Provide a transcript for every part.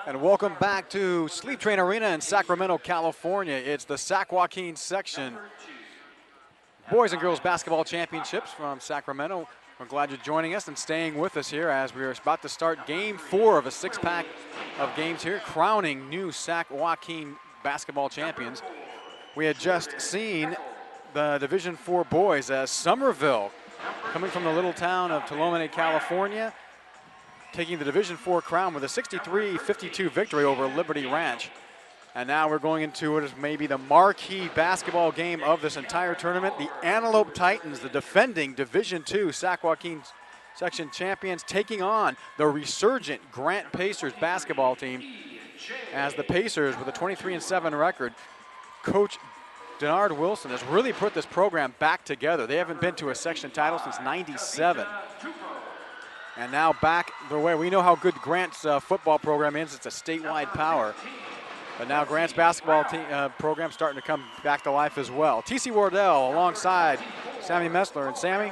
And welcome back to Sleep Train Arena in Sacramento, California. It's the Sac-Joaquin section Boys and Girls Basketball Championships from Sacramento. We're glad you're joining us and staying with us here as we're about to start Game 4 of a six-pack of games here, crowning new Sac-Joaquin basketball champions. We had just seen the Division 4 boys as Somerville, coming from the little town of Antelope, California, taking the Division 4 crown with a 63-52 victory over Liberty Ranch. And now we're going into what is maybe the marquee basketball game of this entire tournament. The Antelope Titans, the defending Division 2 Sac-Joaquin section champions, taking on the resurgent Grant Pacers basketball team. As the Pacers, with a 23-7 record, Coach Denard Wilson has really put this program back together. They haven't been to a section title since '97. And now back the way. We know how good Grant's football program is. It's a statewide power. But now Grant's basketball program starting to come back to life as well. T.C. Wardell alongside Sammy Messler. And Sammy,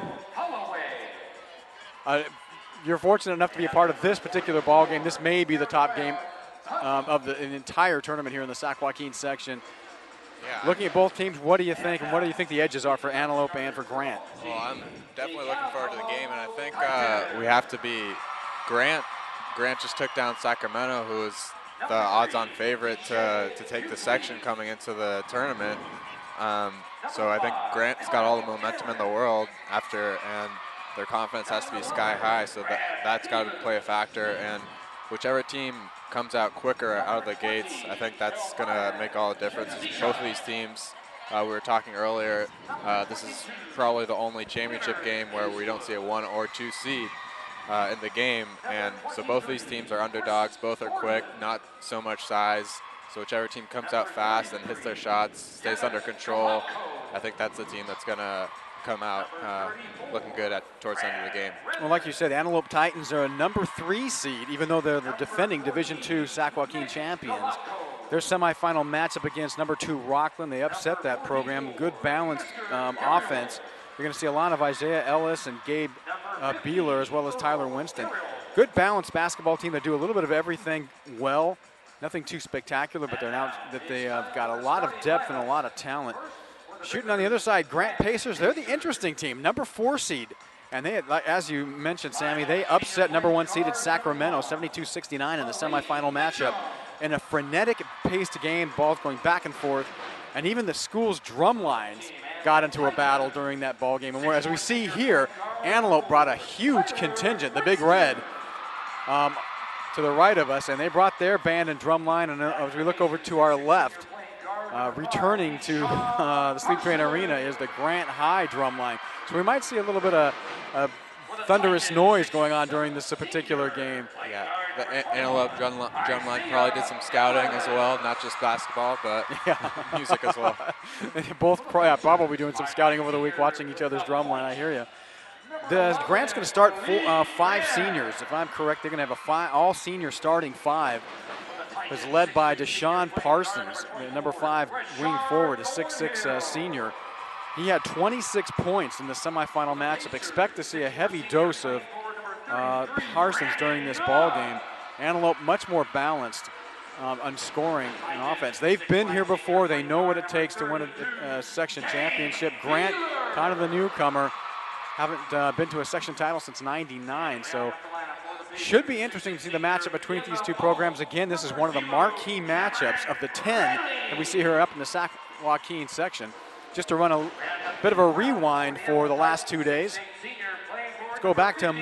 you're fortunate enough to be a part of this particular ball game. This may be the top game of the entire tournament here in the Sac-Joaquin section. Yeah. Looking at both teams, what do you think, and what do you think the edges are for Antelope and for Grant? Well, I'm definitely looking forward to the game, and I think we have to be Grant. Grant just took down Sacramento, who is the odds-on favorite to take the section coming into the tournament. So I think Grant's got all the momentum in the world after, and their confidence has to be sky high. So that's got to play a factor, and whichever team comes out quicker out of the gates, I think that's going to make all the difference. Both of these teams, we were talking earlier, this is probably the only championship game where we don't see a 1 or 2 seed in the game. And so both of these teams are underdogs. Both are quick, not so much size. So whichever team comes out fast and hits their shots, stays under control, I think that's the team that's going to come out looking good towards the end of the game. Well, like you said, Antelope Titans are a number 3 seed, even though they're the defending Division 2 Sac-Joaquin champions. Their semifinal matchup against number 2 Rockland, they upset that program. Good balanced offense. You're going to see a lot of Isaiah Ellis and Gabe Beeler, as well as Tyler Winston. Good balanced basketball team that do a little bit of everything well. Nothing too spectacular, but they have got a lot of depth and a lot of talent. Shooting on the other side, Grant Pacers, they're the interesting team, number 4 seed. And they, as you mentioned, Sammy, they upset number 1 seeded Sacramento, 72-69 in the semifinal matchup. In a frenetic paced game, balls going back and forth. And even the school's drum lines got into a battle during that ball game. And as we see here, Antelope brought a huge contingent, the Big Red, to the right of us. And they brought their band and drum line. And as we look over to our left, returning to the Sleep Train Arena is the Grant High drum line. So we might see a little bit of thunderous noise going on during this particular game. Yeah, the Antelope drum line probably did some scouting as well, not just basketball, but music as well. Both probably doing some scouting over the week, watching each other's drum line, I hear you. Grant's going to start 5 seniors. If I'm correct, they're going to have a all-senior starting 5. Was led by Deshaun Parsons, the number 5 wing forward, a 6'6" senior. He had 26 points in the semifinal matchup. Expect to see a heavy dose of Parsons during this ball game. Antelope much more balanced on scoring and offense. They've been here before. They know what it takes to win a section championship. Grant, kind of the newcomer, haven't been to a section title since '99, so should be interesting to see the matchup between these two programs. Again, this is one of the marquee matchups of the 10 that we see here up in the Sac-Joaquin section. Just to run a bit of a rewind for the last 2 days. Let's go back to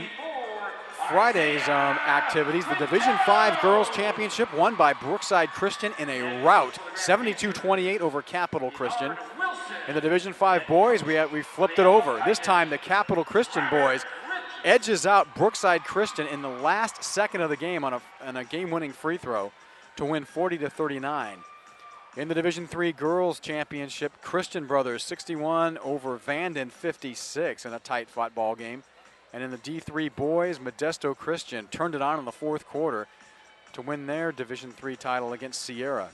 Friday's activities. The Division 5 Girls Championship won by Brookside Christian in a rout, 72-28 over Capital Christian. In the Division 5 Boys, we flipped it over. This time the Capital Christian boys edges out Brookside Christian in the last second of the game on a game-winning free throw to win 40-39. In the Division III Girls Championship, Christian Brothers 61 over Vanden 56 in a tight-fought ball game. And in the D3 Boys, Modesto Christian turned it on in the 4th quarter to win their Division III title against Sierra.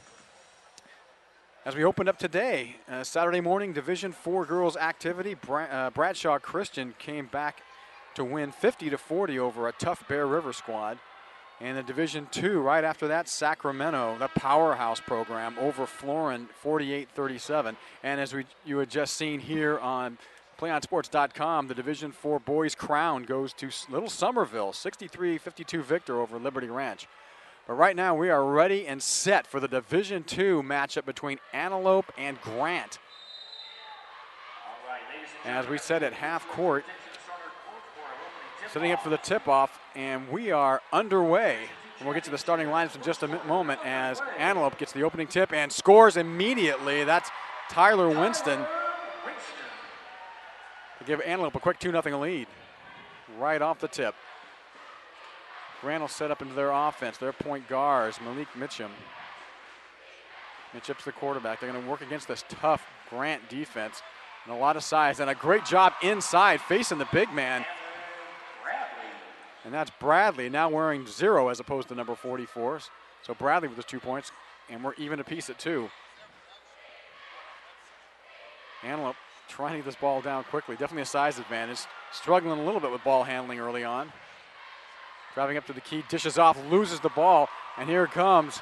As we opened up today, Saturday morning Division IV Girls activity, Bradshaw Christian came back to win 50-40 over a tough Bear River squad. And the Division II, right after that, Sacramento, the powerhouse program, over Florin, 48-37. And as you had just seen here on PlayOnSports.com, the Division IV boys crown goes to Little Somerville, 63-52 victor over Liberty Ranch. But right now we are ready and set for the Division II matchup between Antelope and Grant. As we said at half court, setting up for the tip-off, and we are underway. And we'll get to the starting lineups in just a moment as Antelope gets the opening tip and scores immediately. That's Tyler Winston to give Antelope a quick 2-0 lead right off the tip. Grant will set up into their offense. Their point guards, Malik Mitchum. Mitchum's the quarterback. They're going to work against this tough Grant defense and a lot of size, and a great job inside facing the big man. And that's Bradley, now wearing 0 as opposed to number 44. So Bradley with his 2 points, and we're even apiece at 2. Antelope trying to get this ball down quickly. Definitely a size advantage. Struggling a little bit with ball handling early on. Driving up to the key, dishes off, loses the ball, and here comes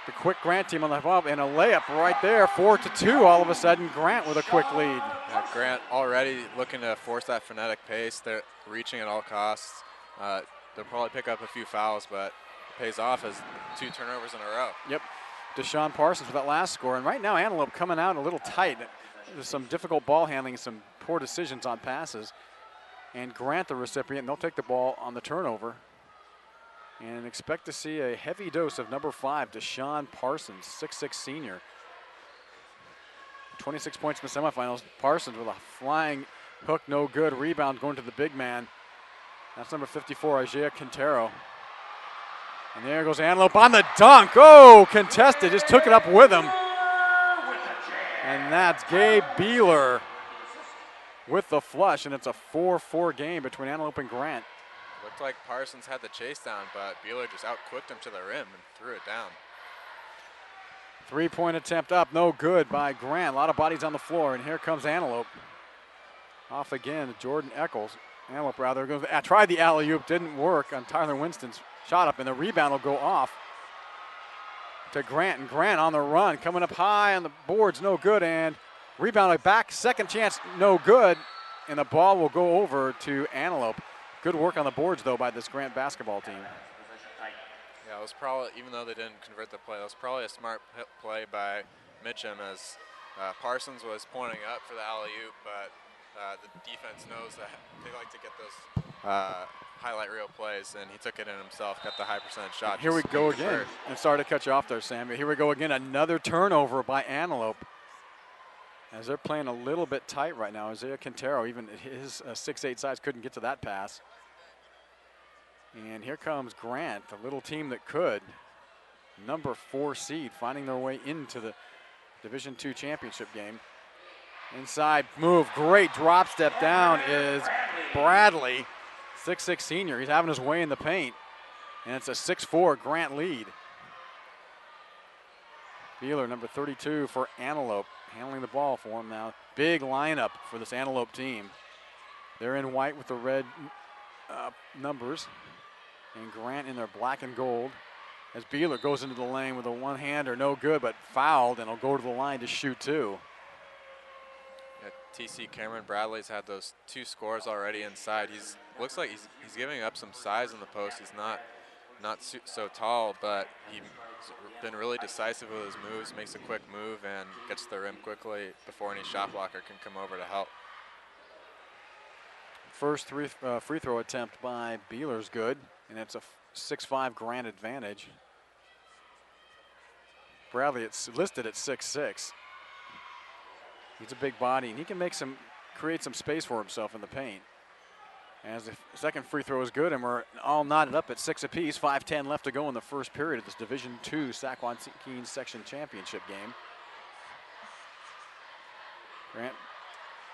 the quick Grant team on the ball, and a layup right there, 4-2. All of a sudden, Grant with a quick lead. Yeah, Grant already looking to force that frenetic pace. They're reaching at all costs. They'll probably pick up a few fouls, but it pays off as 2 turnovers in a row. Yep, Deshaun Parsons with that last score, and right now Antelope coming out a little tight. There's some difficult ball handling, some poor decisions on passes, and Grant the recipient, and they'll take the ball on the turnover. And expect to see a heavy dose of number 5, Deshaun Parsons, 6'6" senior. 26 points in the semifinals. Parsons with a flying hook, no good. Rebound going to the big man. That's number 54, Isaiah Quintero. And there goes Antelope on the dunk. Oh, contested, just took it up with him. And that's Gabe Beeler with the flush, and it's a 4-4 game between Antelope and Grant. Looked like Parsons had the chase down, but Beeler just out-quicked him to the rim and threw it down. 3-point attempt up, no good by Grant. A lot of bodies on the floor, and here comes Antelope. Off again, Jordan Eccles. Antelope rather goes, tried the alley-oop, didn't work on Tyler Winston's shot up, and the rebound will go off to Grant, and Grant on the run, coming up high on the boards, no good, and rebounded back, second chance, no good, and the ball will go over to Antelope. Good work on the boards, though, by this Grant basketball team. Yeah, it was probably, even though they didn't convert the play, it was probably a smart play by Mitchum as Parsons was pointing up for the alley-oop, but the defense knows that they like to get those highlight reel plays, and he took it in himself, got the high percentage shot. Here we go again. And sorry to cut you off there, Sam, but here we go again. Another turnover by Antelope. As they're playing a little bit tight right now. Isaiah Quintero, even his 6'8" size, couldn't get to that pass. And here comes Grant, the little team that could. Number 4 seed, finding their way into the Division II championship game. Inside move, great drop step down is Bradley, 6'6" senior. He's having his way in the paint. And it's a 6-4 Grant lead. Beeler, number 32 for Antelope, handling the ball for him now. Big lineup for this Antelope team. They're in white with the red numbers. And Grant in their black and gold. As Beeler goes into the lane with a one-hander, no good, but fouled, and he'll go to the line to shoot 2. Yeah, TC Cameron Bradley's had those 2 scores already inside. Looks like he's giving up some size in the post. He's not so tall, but he's been really decisive with his moves, makes a quick move, and gets to the rim quickly before any shot blocker can come over to help. First free throw attempt by Beeler's good, and it's a 6'5" Grant advantage. Bradley, it's listed at 6'6". He's a big body, and he can create some space for himself in the paint. As the second free throw is good, and we're all knotted up at 6 apiece. 5:10 left to go in the first period of this Division II Sac-Joaquin Section Championship game.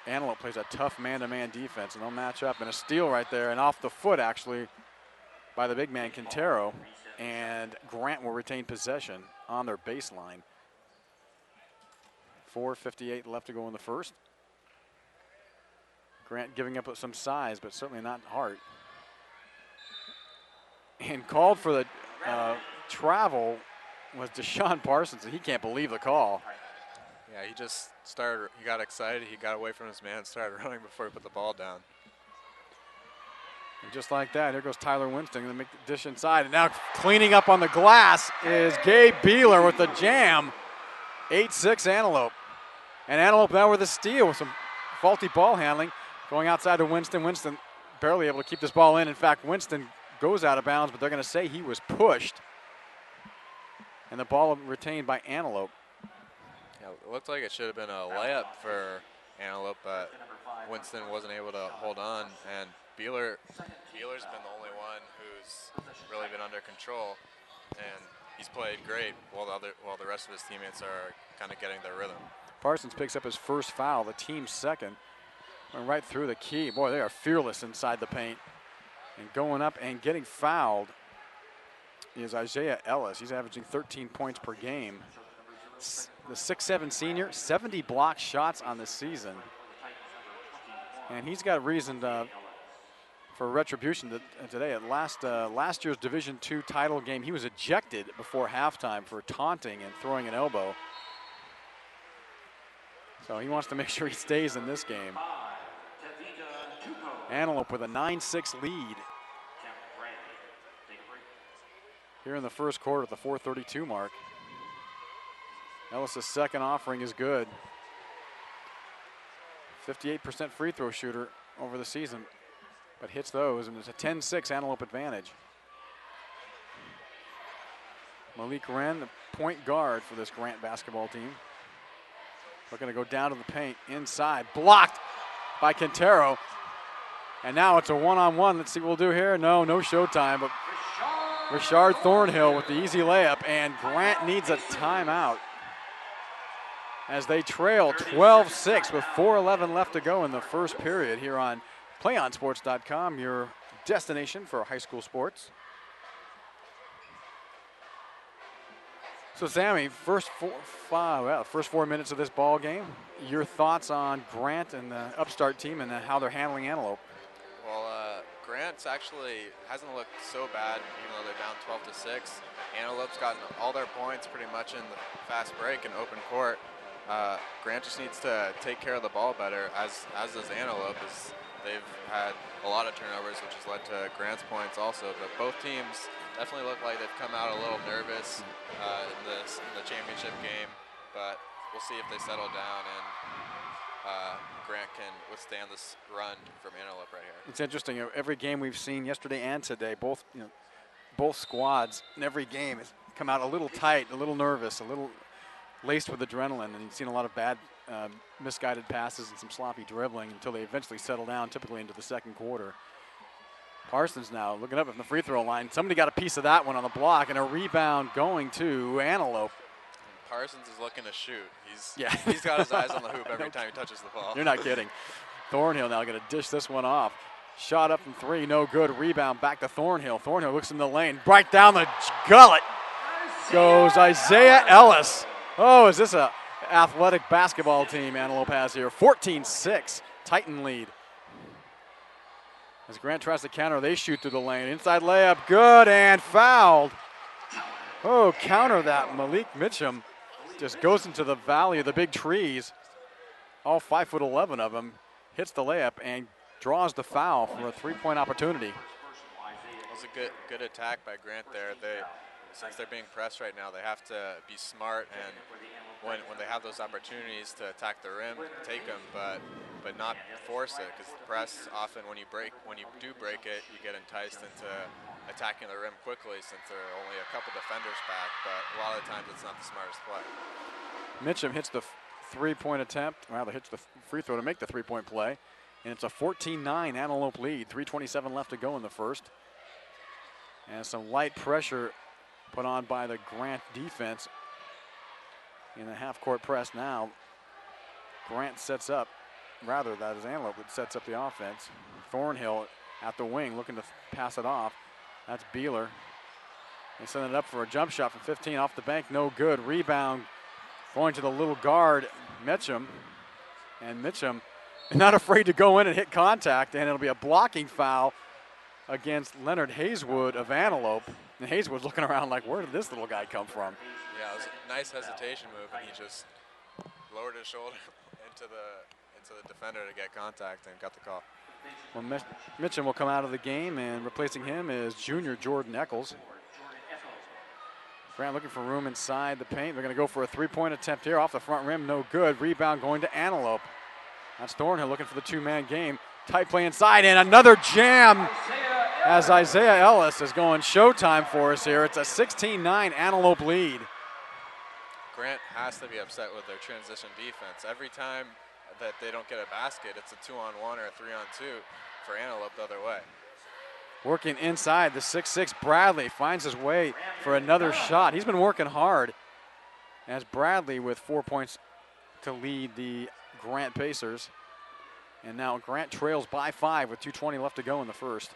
Antelope plays a tough man-to-man defense, and they'll match up. And a steal right there, and off the foot, actually, by the big man, Quintero. And Grant will retain possession on their baseline. 4:58 left to go in the first. Grant giving up some size, but certainly not heart. And called for the travel was Deshaun Parsons, and he can't believe the call. Yeah, he just started, he got excited, he got away from his man, started running before he put the ball down. And just like that, here goes Tyler Winston going to make the dish inside. And now cleaning up on the glass is Gabe Beeler with the jam. 8-6 Antelope. And Antelope now with a steal with some faulty ball handling. Going outside to Winston. Winston barely able to keep this ball in. In fact, Winston goes out of bounds, but they're going to say he was pushed. And the ball retained by Antelope. Yeah, it looked like it should have been a layup for Antelope, but Winston wasn't able to hold on. And Beeler's been the only one who's really been under control, and he's played great while the rest of his teammates are kind of getting their rhythm. Parsons picks up his first foul, the team's second. Went right through the key. Boy, they are fearless inside the paint. And going up and getting fouled is Isaiah Ellis. He's averaging 13 points per game. The 6'7" senior, 70 block shots on the season. And he's got reason for retribution today. At last year's Division II title game, he was ejected before halftime for taunting and throwing an elbow. So he wants to make sure he stays in this game. Antelope with a 9-6 lead here in the first quarter at the 4:32 mark. Ellis' second offering is good. 58% free throw shooter over the season, but hits those, and it's a 10-6 Antelope advantage. Malik Wren, the point guard for this Grant basketball team. We're going to go down to the paint, inside, blocked by Quintero. And now it's a one-on-one. Let's see what we'll do here. No showtime, but Richard Thornhill with the easy layup, and Grant needs a timeout as they trail 12-6 with 4:11 left to go in the first period here on PlayOnSports.com, your destination for high school sports. So, Sammy, first 4 minutes of this ball game, your thoughts on Grant and the upstart team and how they're handling Antelope? Well, Grant's actually hasn't looked so bad, even though they're down 12-6. Antelope's gotten all their points pretty much in the fast break and open court. Grant just needs to take care of the ball better, as does Antelope. They've had a lot of turnovers, which has led to Grant's points also. But both teams definitely look like they've come out a little nervous in the championship game. But we'll see if they settle down and Grant can withstand this run from Antelope right here. It's interesting. Every game we've seen yesterday and today, both squads in every game has come out a little tight, a little nervous, a little laced with adrenaline, and you've seen a lot of bad misguided passes and some sloppy dribbling until they eventually settle down, typically into the second quarter. Parsons now looking up at the free throw line. Somebody got a piece of that one on the block, and a rebound going to Antelope. Parsons is looking to shoot. He's got his eyes on the hoop every time he touches the ball. You're not kidding. Thornhill now going to dish this one off. Shot up from three, no good. Rebound back to Thornhill. Thornhill looks in the lane. Right down the gullet goes Isaiah Ellis. Oh, is this a athletic basketball team Antelope has here? 14-6, Titan lead. As Grant tries to counter, they shoot through the lane. Inside layup, good, and fouled. Oh, counter that. Malik Mitchum just goes into the valley of the big trees. All 5'11" of them. Hits the layup and draws the foul for a three-point opportunity. It was a good attack by Grant there. Since they're being pressed right now, they have to be smart, and when they have those opportunities to attack the rim, take them, but not force it, because the press often when you do break it, you get enticed into attacking the rim quickly since there are only a couple defenders back, but a lot of the times it's not the smartest play. Mitchum hits the three-point attempt, rather hits the free throw to make the three-point play, and it's a 14-9 Antelope lead, 3:27 left to go in the first. And some light pressure put on by the Grant defense in the half-court press now. Grant sets up, rather that is Antelope that sets up the offense. Thornhill at the wing looking to pass it off. That's Beeler. They send it up for a jump shot from 15 off the bank, no good. Rebound going to the little guard, Mitchum. And Mitchum not afraid to go in and hit contact, and it'll be a blocking foul against Leonard Hayeswood of Antelope. And Hazelwood's looking around like, where did this little guy come from? Yeah, it was a nice hesitation move, and he just lowered his shoulder into the defender to get contact and got the call. Well, Mitchum will come out of the game, and replacing him is junior Jordan Eccles. Grant looking for room inside the paint. They're going to go for a three-point attempt here off the front rim. No good. Rebound going to Antelope. That's Thornhill looking for the two-man game. Tight play inside, and another jam as Isaiah Ellis is going showtime for us here. It's a 16-9 Antelope lead. Grant has to be upset with their transition defense. Every time that they don't get a basket, it's a 2-on-1 or a 3-on-2 for Antelope the other way. Working inside, the 6'6 Bradley finds his way for another shot. He's been working hard as Bradley with 4 points to lead the Grant Pacers. And now Grant trails by 5 with 2:20 left to go in the first.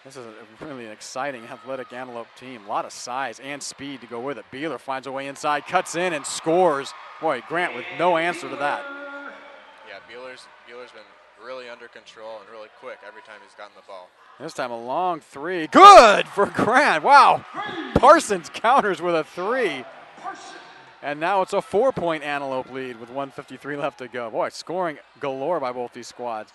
This is really an exciting, athletic Antelope team. A lot of size and speed to go with it. Beeler finds a way inside, cuts in, and scores. Boy, Grant with no answer to that. Yeah, Beeler's been really under control and really quick every time he's gotten the ball. This time a long three. Good for Grant. Wow. Parsons counters with a three. And now it's a 4-point Antelope lead with 1:53 left to go. Boy, scoring galore by both these squads.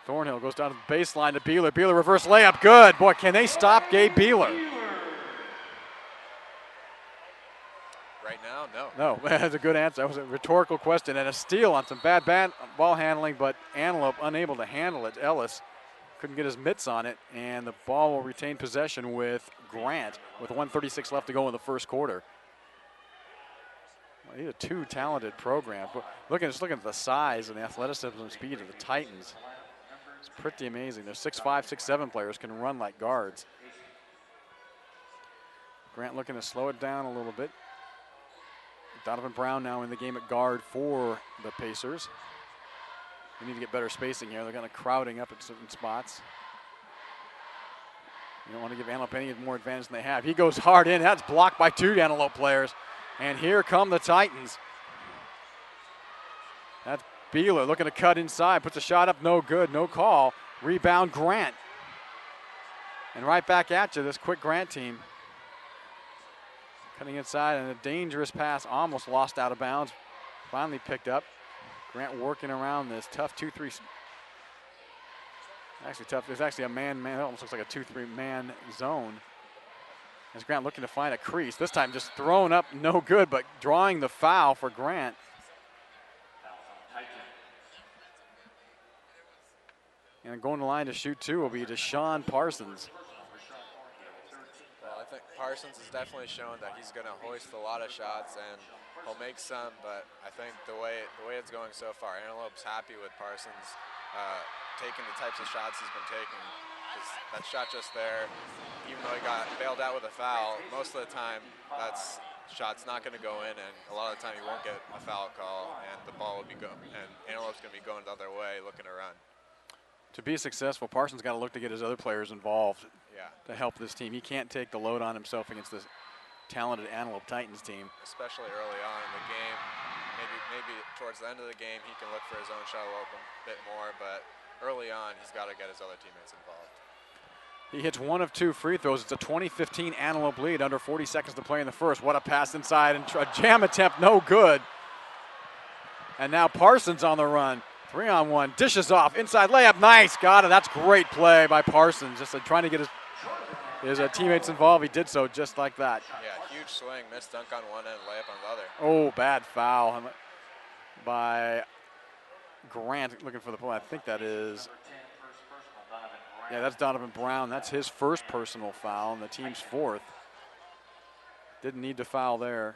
Thornhill goes down to the baseline to Beeler. Beeler reverse layup. Good. Boy, can they stop Gabe Beeler? Right now, no. No, that's a good answer. That was a rhetorical question. And a steal on some bad ball handling, but Antelope unable to handle it. Ellis couldn't get his mitts on it, and the ball will retain possession with Grant with 1:36 left to go in the first quarter. Well, these are two talented programs. But just looking at the size and the athleticism and speed of the Titans, it's pretty amazing. Their 6'5", 6'7" players can run like guards. Grant looking to slow it down a little bit. Donovan Brown now in the game at guard for the Pacers. We need to get better spacing here. They're kind of crowding up at certain spots. You don't want to give Antelope any more advantage than they have. He goes hard in. That's blocked by two Antelope players. And here come the Titans. That's Beeler looking to cut inside. Puts a shot up. No good. No call. Rebound Grant. And right back at you, this quick Grant team. Cutting inside, and a dangerous pass, almost lost out of bounds. Finally picked up. Grant working around this tough 2-3. Actually tough. There's actually a man. It almost looks like a 2-3 man zone. As Grant looking to find a crease. This time just thrown up, no good, but drawing the foul for Grant. And going to the line to shoot two will be Deshaun Parsons. I think Parsons has definitely shown that he's going to hoist a lot of shots, and he'll make some, but I think the way it's going so far, Antelope's happy with Parsons taking the types of shots he's been taking. That shot just there, even though he got bailed out with a foul, most of the time that's shot's not going to go in, and a lot of the time you won't get a foul call, and the ball will be going, and Antelope's going to be going the other way looking to run. To be successful, Parsons got to look to get his other players involved. Yeah. To help this team. He can't take the load on himself against this talented Antelope Titans team. Especially early on in the game. Maybe towards the end of the game he can look for his own shot a little bit more, but early on he's got to get his other teammates involved. He hits one of two free throws. It's a 20-15 Antelope lead, under 40 seconds to play in the first. What a pass inside, and a jam attempt, no good. And now Parsons on the run. 3-on-1, dishes off, inside layup, nice, got it. That's great play by Parsons, just trying to get his teammates involved. He did so just like that. Yeah, huge swing, missed dunk on one end, layup on the other. Oh, bad foul by Grant, looking for the play. I think that is, yeah, that's Donovan Brown. That's his first personal foul, and the team's fourth. Didn't need to foul there.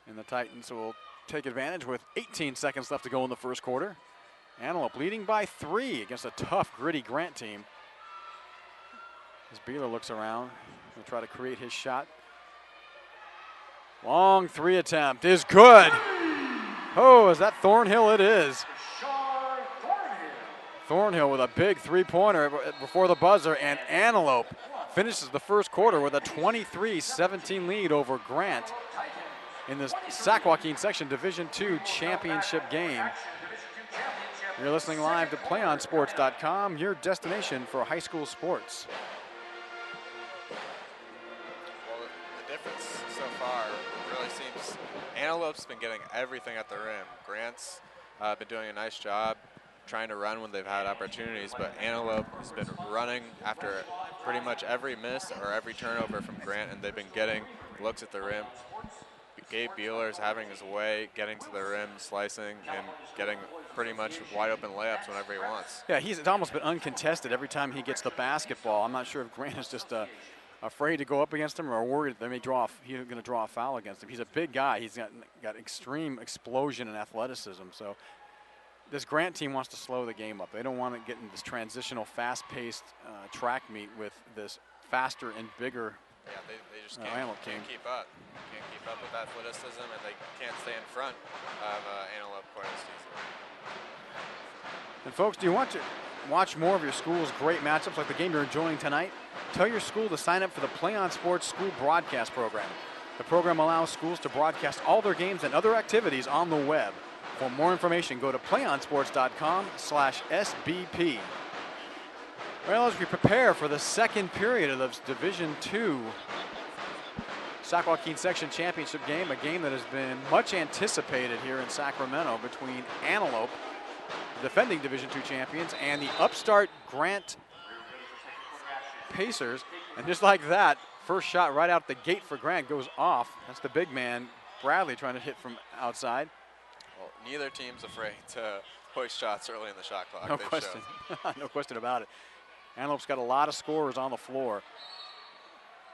And the Titans will take advantage with 18 seconds left to go in the first quarter. Antelope leading by 3 against a tough, gritty Grant team. As Beeler looks around, he'll try to create his shot. Long three attempt is good. Oh, is that Thornhill? It is. Thornhill with a big three-pointer before the buzzer, and Antelope finishes the first quarter with a 23-17 lead over Grant in the Sac-Joaquin Section Division II championship game. You're listening live to PlayOnSports.com, your destination for high school sports. Well, the difference so far really seems Antelope's been getting everything at the rim. Grant's been doing a nice job trying to run when they've had opportunities, but Antelope has been running after pretty much every miss or every turnover from Grant, and they've been getting looks at the rim. Gabe Beeler's having his way, getting to the rim, slicing, and getting pretty much wide open layups whenever he wants. Yeah, it's almost been uncontested every time he gets the basketball. I'm not sure if Grant is just afraid to go up against him or worried that he's going to draw a foul against him. He's a big guy. He's got extreme explosion and athleticism. So this Grant team wants to slow the game up. They don't want to get into this transitional, fast-paced track meet with this faster and bigger. Yeah, they just can't keep up. Can't keep up with athleticism, and they can't stay in front of Antelope quite as easily. And folks, do you want to watch more of your school's great matchups like the game you're enjoying tonight? Tell your school to sign up for the Play On Sports School Broadcast Program. The program allows schools to broadcast all their games and other activities on the web. For more information, go to playonsports.com/SBP. Well, as we prepare for the second period of this Division II Sac-Joaquin Section Championship game, a game that has been much anticipated here in Sacramento between Antelope, the defending Division II champions, and the upstart Grant Pacers. And just like that, first shot right out the gate for Grant goes off. That's the big man, Bradley, trying to hit from outside. Well, neither team's afraid to hoist shots early in the shot clock. No question. No question about it. Antelope's got a lot of scorers on the floor.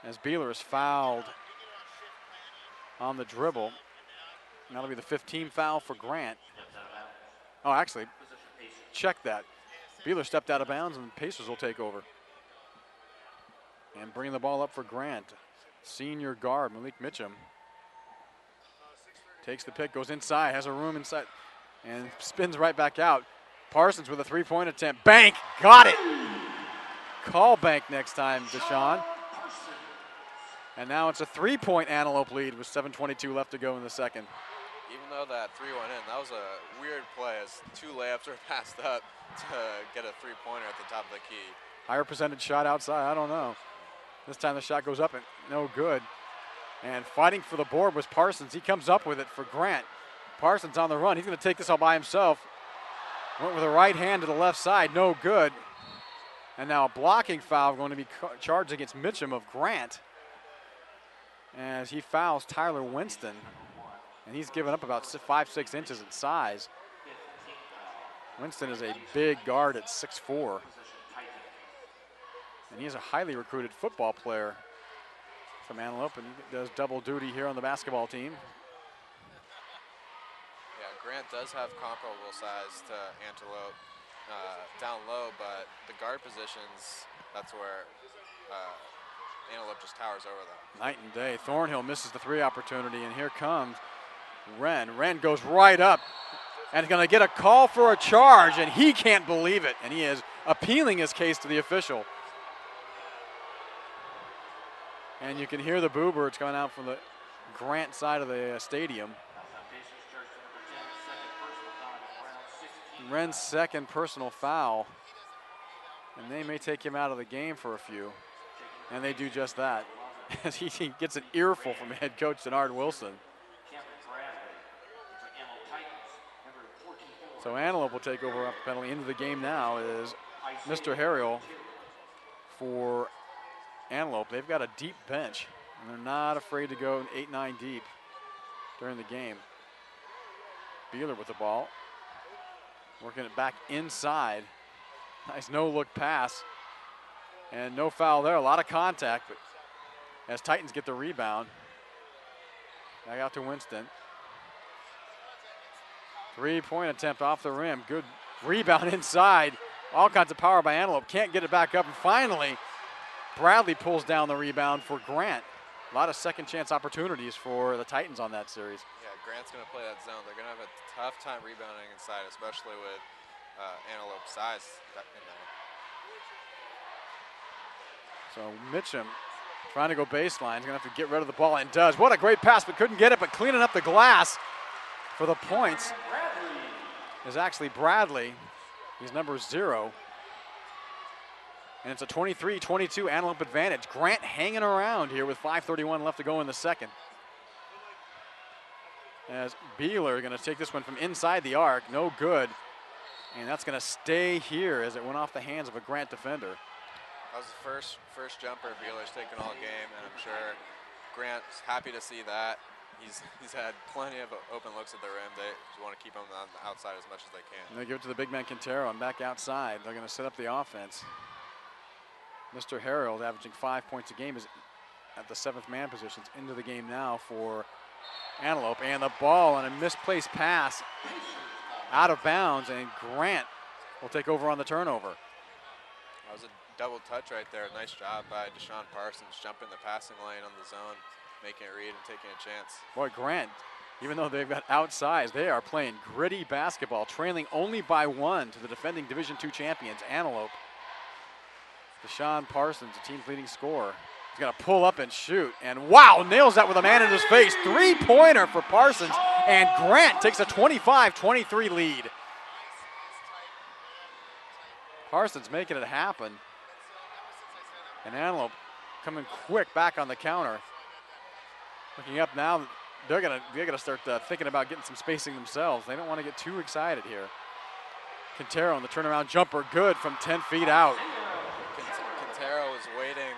As Beeler is fouled on the dribble. And that'll be the 15th foul for Grant. Oh, actually, check that. Beeler stepped out of bounds, and the Pacers will take over. And bringing the ball up for Grant. Senior guard, Malik Mitchum. Takes the pick, goes inside, has a room inside, and spins right back out. Parsons with a three-point attempt. Bank, got it! Call bank next time, Deshaun. And now it's a three-point Antelope lead with 7:22 left to go in the second. Even though that three went in, that was a weird play as two layups were passed up to get a three-pointer at the top of the key. Higher percentage shot outside, I don't know. This time the shot goes up and no good. And fighting for the board was Parsons. He comes up with it for Grant. Parsons on the run. He's going to take this all by himself. Went with a right hand to the left side, no good. And now a blocking foul going to be charged against Mitchum of Grant as he fouls Tyler Winston. And he's given up about 5-6 inches in size. Winston is a big guard at 6'4". And he is a highly recruited football player from Antelope, and he does double duty here on the basketball team. Yeah, Grant does have comparable size to Antelope down low, but the guard positions, that's where Antelope just towers over them. Night and day. Thornhill misses the three opportunity, and here comes Wren. Wren goes right up and is going to get a call for a charge, and he can't believe it, and he is appealing his case to the official. And you can hear the boo birds coming out from the Grant side of the stadium. Wren's second personal foul, and they may take him out of the game for a few, and they do just that. As he gets an earful from head coach Denard Wilson. So Antelope will take over after penalty. Into the game now is Mr. Harrell for Antelope. They've got a deep bench, and they're not afraid to go 8-9 deep during the game. Beeler with the ball, working it back inside. Nice no-look pass, and no foul there. A lot of contact, but as Titans get the rebound, back out to Winston. Three-point attempt off the rim. Good rebound inside. All kinds of power by Antelope. Can't get it back up, and finally, Bradley pulls down the rebound for Grant. A lot of second chance opportunities for the Titans on that series. Yeah, Grant's going to play that zone. They're going to have a tough time rebounding inside, especially with Antelope's size in there. So Mitchum trying to go baseline. He's going to have to get rid of the ball, and does. What a great pass, but couldn't get it, but cleaning up the glass for the points is actually Bradley. He's number 0. And it's a 23-22 Antelope advantage. Grant hanging around here with 5:31 left to go in the second. As Beeler going to take this one from inside the arc, no good. And that's going to stay here as it went off the hands of a Grant defender. That was the first jumper Beeler's taken all game, and I'm sure Grant's happy to see that. He's had plenty of open looks at the rim. They just want to keep him on the outside as much as they can. And they give it to the big man Quintero and back outside. They're going to set up the offense. Mr. Harold, averaging 5 points a game, is at the 7th man positions into the game now for Antelope. And the ball on a misplaced pass out of bounds, and Grant will take over on the turnover. That was a double touch right there. Nice job by Deshaun Parsons, jumping the passing lane on the zone, making a read and taking a chance. Boy, Grant, even though they've got outsized, they are playing gritty basketball, trailing only by 1 to the defending Division II champions, Antelope. Deshaun Parsons, the team's leading scorer. He's going to pull up and shoot, and wow, nails that with a man in his face. 3-pointer for Parsons, and Grant takes a 25-23 lead. Parsons making it happen. And Antelope coming quick back on the counter. Looking up now, they're gonna start thinking about getting some spacing themselves. They don't want to get too excited here. Quintero on the turnaround jumper, good from 10 feet out. Quintero was waiting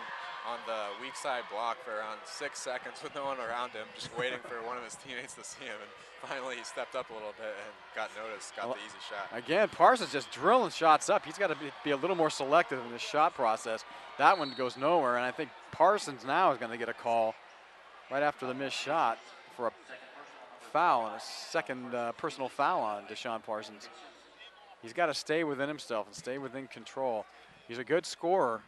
on the weak side block for around 6 seconds with no one around him, just waiting for one of his teammates to see him, and finally he stepped up a little bit and got noticed, got the easy shot. Again, Parsons just drilling shots up. He's got to be a little more selective in this shot process. That one goes nowhere, and I think Parsons now is going to get a call right after the missed shot for a foul, and a second personal foul on Deshaun Parsons. He's got to stay within himself and stay within control. He's a good scorer,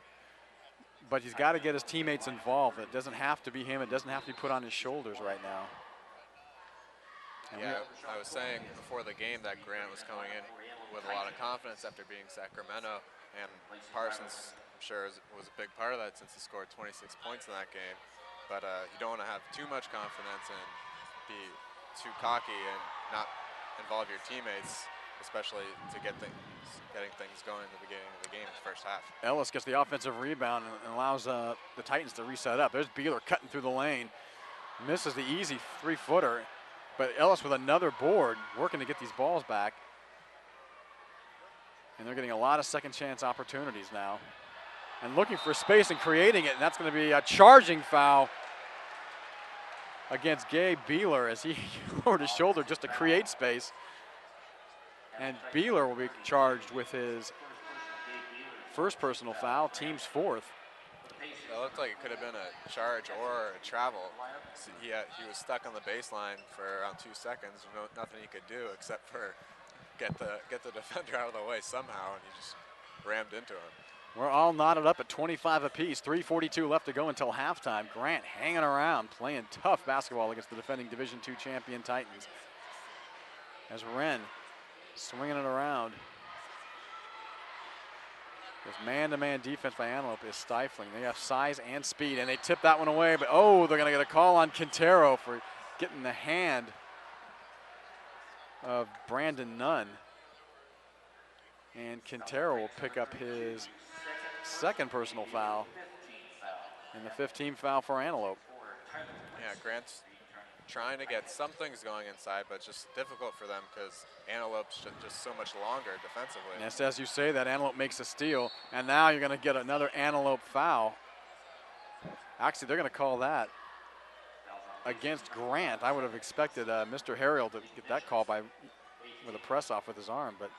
but he's got to get his teammates involved. It doesn't have to be him. It doesn't have to be put on his shoulders right now. Yeah, I was saying before the game that Grant was coming in with a lot of confidence after being Sacramento, and Parsons, I'm sure, was a big part of that since he scored 26 points in that game. But you don't want to have too much confidence and be too cocky and not involve your teammates, especially to getting things going in the beginning of the game, the first half. Ellis gets the offensive rebound and allows the Titans to reset up. There's Beeler cutting through the lane. Misses the easy 3-footer, but Ellis with another board, working to get these balls back. And they're getting a lot of second chance opportunities now. And looking for space and creating it, and that's going to be a charging foul against Gabe Beeler as he lowered his shoulder just to create space. And Beeler will be charged with his first personal foul, team's 4th. It looked like it could have been a charge or a travel. So he was stuck on the baseline for around 2 seconds. Nothing he could do except for get the defender out of the way somehow, and he just rammed into him. We're all knotted up at 25 apiece. 3:42 left to go until halftime. Grant hanging around, playing tough basketball against the defending Division II champion Titans. As Wren swinging it around. This man-to-man defense by Antelope is stifling. They have size and speed, and they tip that one away, but oh, they're going to get a call on Quintero for getting the hand of Brandon Nunn. And Quintero will pick up his second personal foul and the 15th foul for Antelope. Yeah, Grant's trying to get some things going inside, but it's just difficult for them because Antelope's just so much longer defensively. Yes, as you say, that Antelope makes a steal, and now you're going to get another Antelope foul. Actually, they're going to call that against Grant. I would have expected Mr. Harrell to get that call with a press off with his arm, but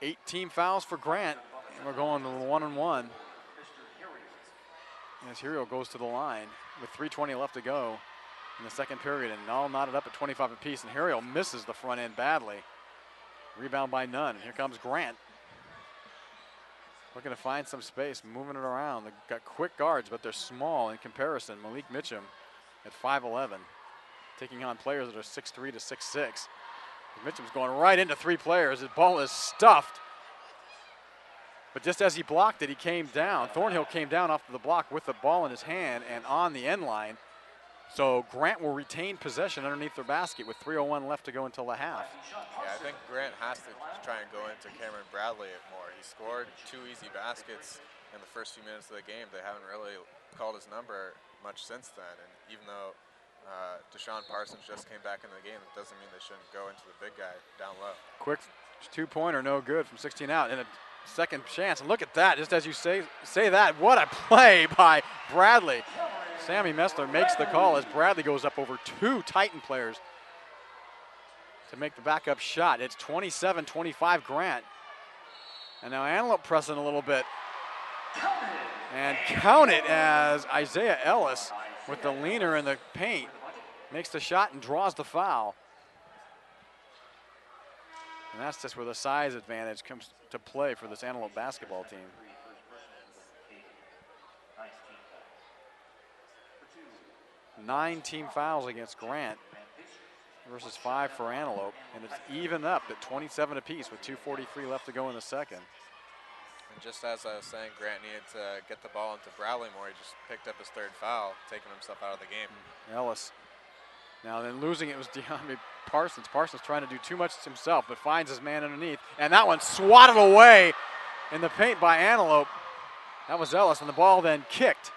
18 fouls for Grant, and we're going to 1-on-1. As Harrell goes to the line with 3:20 left to go in the second period, and all knotted up at 25 apiece, and Harrell misses the front end badly. Rebound by Nunn. Here comes Grant. Looking to find some space, moving it around. They've got quick guards, but they're small in comparison. Malik Mitchum at 5'11", taking on players that are 6'3" to 6'6". Mitchum's going right into 3 players. His ball is stuffed. But just as he blocked it, he came down. Thornhill came down off the block with the ball in his hand and on the end line. So Grant will retain possession underneath their basket with 3:01 left to go until the half. Yeah, I think Grant has to try and go into Cameron Bradley more. He scored 2 easy baskets in the first few minutes of the game. They haven't really called his number much since then. And even though Deshaun Parsons just came back into the game, it doesn't mean they shouldn't go into the big guy down low. Quick 2-pointer, no good from 16 out. And a second chance. And look at that, just as you say that, what a play by Bradley. Sammy Messler makes the call as Bradley goes up over 2 Titan players to make the backup shot. It's 27-25 Grant. And now Antelope pressing a little bit. And count it as Isaiah Ellis with the leaner in the paint makes the shot and draws the foul. And that's just where the size advantage comes to play for this Antelope basketball team. 9 team fouls against Grant versus 5 for Antelope. And it's even up at 27 apiece with 2:43 left to go in the second. And just as I was saying, Grant needed to get the ball into Bradley more. He just picked up his 3rd foul, taking himself out of the game. Ellis. Now then losing it was DeAndre Parsons. Parsons trying to do too much himself, but finds his man underneath. And that one swatted away in the paint by Antelope. That was Ellis, and the ball then kicked.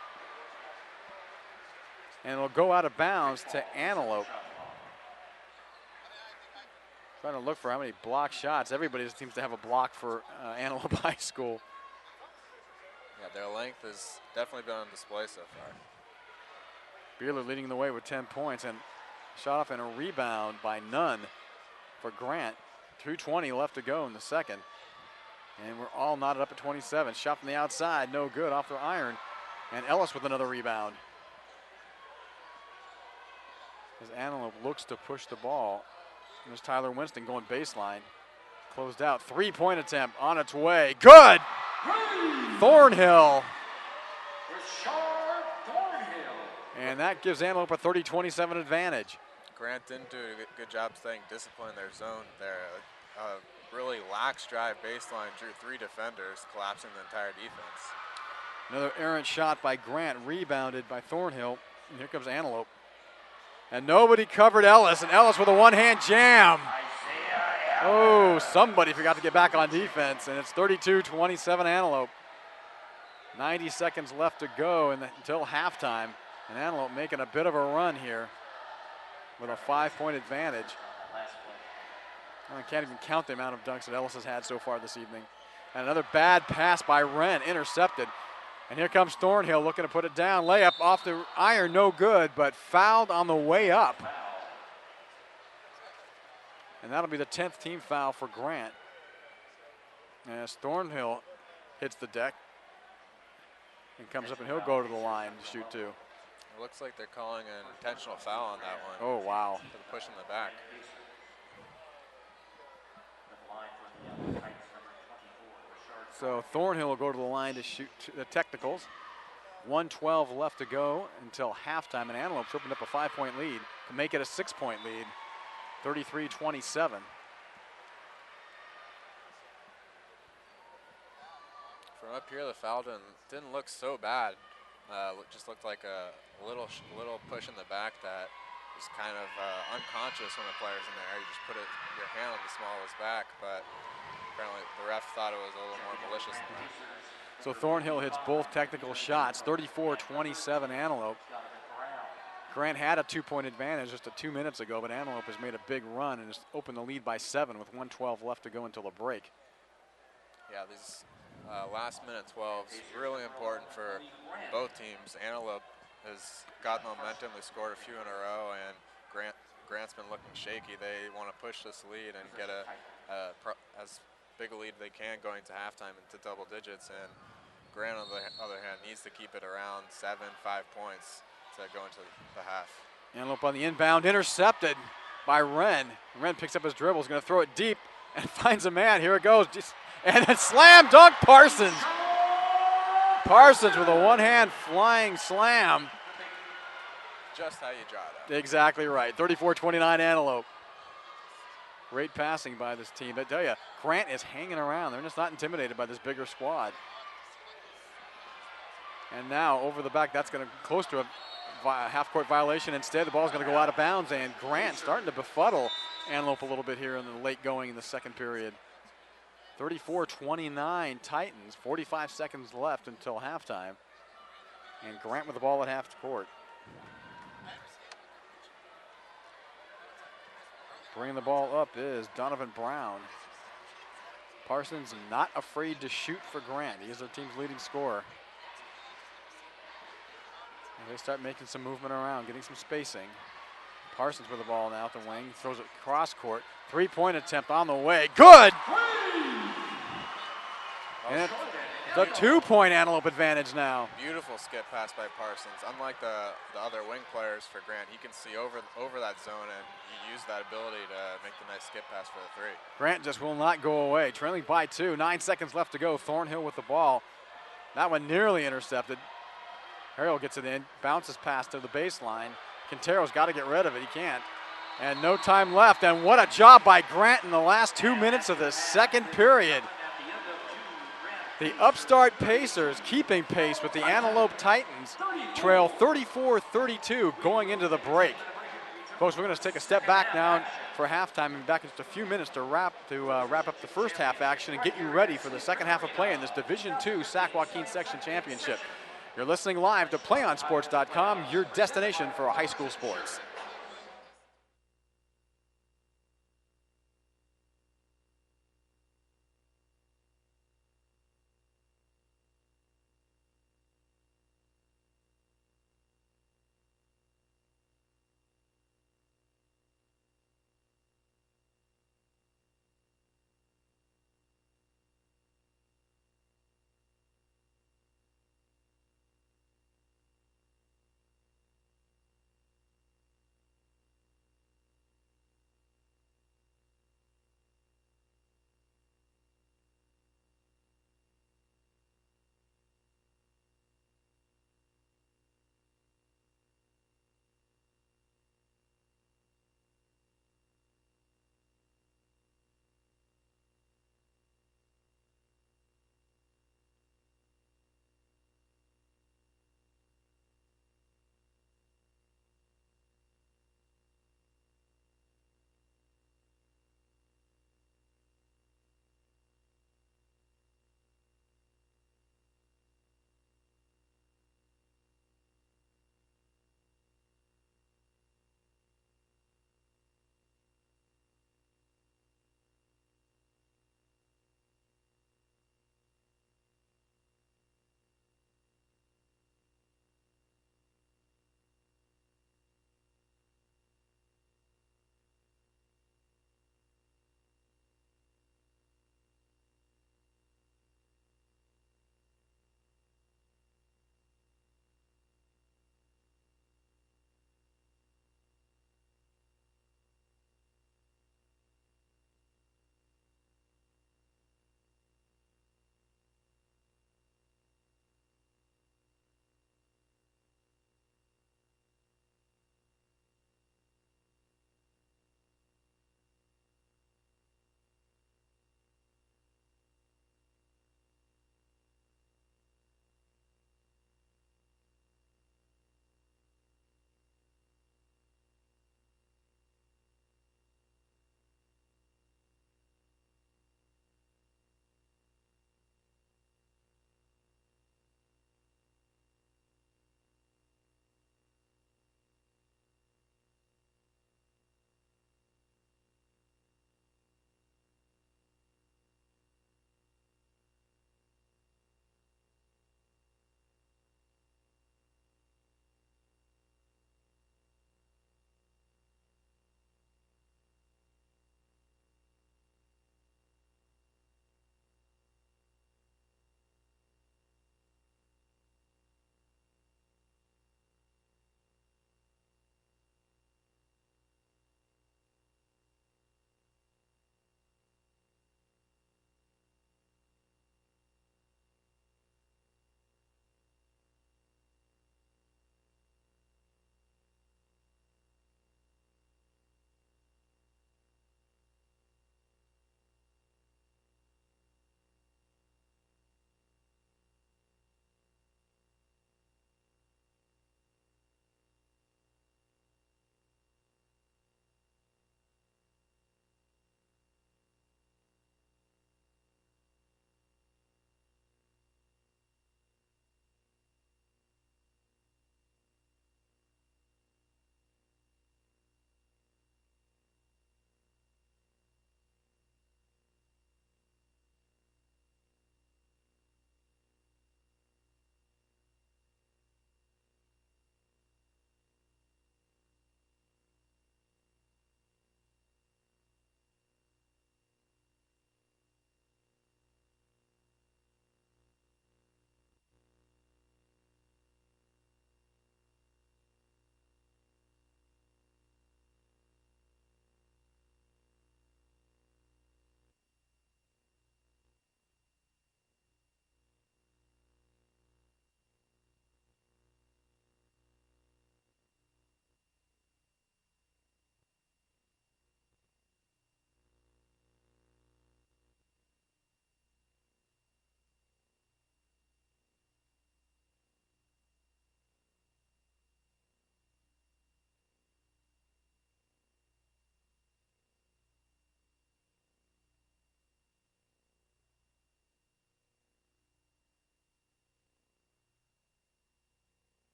And it'll go out of bounds to Antelope. Trying to look for how many block shots. Everybody seems to have a block for Antelope High School. Yeah, their length has definitely been on display so far. Beeler leading the way with 10 points and shot off and a rebound by Nunn for Grant. 2:20 left to go in the second. And we're all knotted up at 27. Shot from the outside, no good, off the iron. And Ellis with another rebound. As Antelope looks to push the ball. There's Tyler Winston going baseline. Closed out, 3-point attempt on its way. Good! Thornhill. And that gives Antelope a 30-27 advantage. Grant didn't do a good job staying disciplined in their zone there. A really lax drive baseline, drew 3 defenders, collapsing the entire defense. Another errant shot by Grant, rebounded by Thornhill. And here comes Antelope. And nobody covered Ellis, and Ellis with a one-hand jam. Oh, somebody forgot to get back on defense, and it's 32-27 Antelope. 90 seconds left to go until halftime, and Antelope making a bit of a run here with a 5-point advantage. I can't even count the amount of dunks that Ellis has had so far this evening. And another bad pass by Wren, intercepted. And here comes Thornhill looking to put it down. Layup off the iron, no good, but fouled on the way up. And that'll be the 10th team foul for Grant. As Thornhill hits the deck and comes up, and he'll go to the line to shoot 2. It looks like they're calling an intentional foul on that one. Oh, wow. For the push in the back. So Thornhill will go to the line to shoot the technicals. 1:12 left to go until halftime, and Antelope's opened up a 5-point lead to make it a 6-point lead, 33-27. From up here, the foul didn't look so bad. Just looked like a little push in the back that was kind of unconscious when the player's in there. You just put your hand on the small of his back, but apparently the ref thought it was a little more malicious than that. So Thornhill hits both technical shots, 34-27 Antelope. Grant had a 2-point advantage just 2 minutes ago, but Antelope has made a big run and has opened the lead by 7 with 1:12 left to go until the break. Yeah, these last minute 12s really important for both teams. Antelope has got momentum. They scored a few in a row, and Grant's been looking shaky. They want to push this lead and get as big a lead they can going to halftime into double digits. And Grant, on the other hand, needs to keep it around 7, 5 points to go into the half. Antelope on the inbound, intercepted by Wren. Wren picks up his dribble, is going to throw it deep and finds a man. Here it goes. And then slam dunk Parsons. Parsons with a one-hand flying slam. Just how you draw it up. Exactly right. 34-29 Antelope. Great passing by this team. I tell you, Grant is hanging around. They're just not intimidated by this bigger squad. And now over the back, that's going to close to a half-court violation. Instead, the ball's going to go out of bounds, and Grant starting to befuddle Antelope a little bit here in the late going in the second period. 34-29 Titans, 45 seconds left until halftime. And Grant with the ball at half court. Bringing the ball up is Donovan Brown. Parsons not afraid to shoot for Grant. He is their team's leading scorer. And they start making some movement around, getting some spacing. Parsons with the ball now at the wing, throws it cross court. Three-point attempt on the way, good! And the 2-point Antelope advantage now. Beautiful skip pass by Parsons. Unlike the other wing players for Grant, he can see over that zone, and he used that ability to make the nice skip pass for the three. Grant just will not go away. Trailing by 2, 9 seconds left to go. Thornhill with the ball. That one nearly intercepted. Harrell gets it in, bounces past to the baseline. Quintero's got to get rid of it. He can't. And no time left. And what a job by Grant in the last 2 minutes of the second period. The upstart Pacers keeping pace with the Antelope Titans, trail 34-32 going into the break. Folks, we're going to take a step back now for halftime and back in just a few minutes to wrap up the first half action and get you ready for the second half of play in this Division II Sac-Joaquin Section Championship. You're listening live to PlayOnSports.com, your destination for high school sports.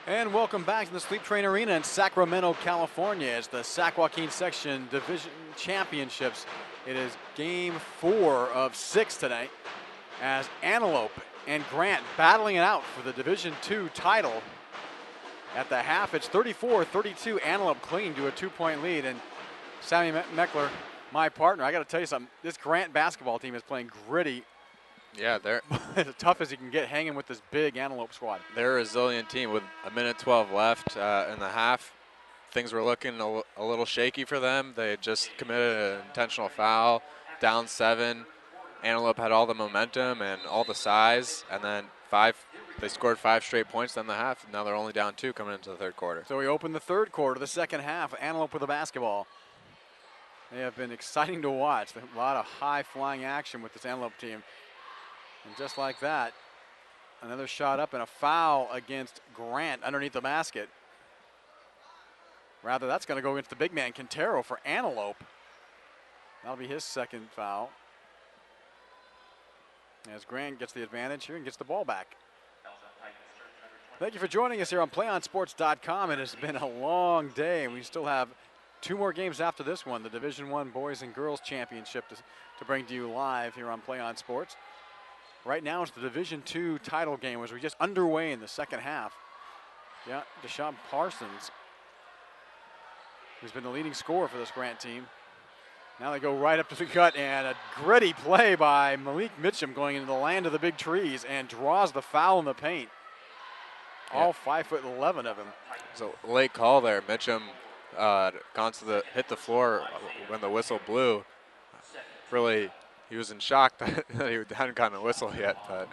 And welcome back to the Sleep Train Arena in Sacramento, California. It's the Sac-Joaquin Section Division Championships. It is game 4 of 6 tonight as Antelope and Grant battling it out for the Division II title. At the half, it's 34-32, Antelope clinging to a 2-point lead. And Sammy Meckler, my partner, I got to tell you something. This Grant basketball team is playing gritty. Yeah, they're as tough as you can get hanging with this big Antelope squad. They're a resilient team with a minute 12 left in the half. Things were looking a little shaky for them. They had just committed an intentional foul, down 7. Antelope had all the momentum and all the size, and then they scored 5 straight points in the half. Now they're only down 2 coming into the third quarter. So we open the third quarter, the second half, Antelope with the basketball. They have been exciting to watch. A lot of high-flying action with this Antelope team. And just like that, another shot up and a foul against Grant underneath the basket. Rather, that's going to go against the big man, Quintero, for Antelope. That'll be his second foul. As Grant gets the advantage here and gets the ball back. Thank you for joining us here on PlayOnSports.com. It has been a long day, and we still have 2 more games after this one, the Division I Boys and Girls Championship to bring to you live here on Play On Sports. Right now it's the Division II title game as we're just underway in the second half. Yeah, Deshaun Parsons, who's been the leading scorer for this Grant team. Now they go right up to the gut, and a gritty play by Malik Mitchum going into the land of the big trees and draws the foul in the paint. All 5'11" of him. So late call there. Mitchum hit the floor when the whistle blew. Really, he was in shock that he hadn't gotten a whistle yet, but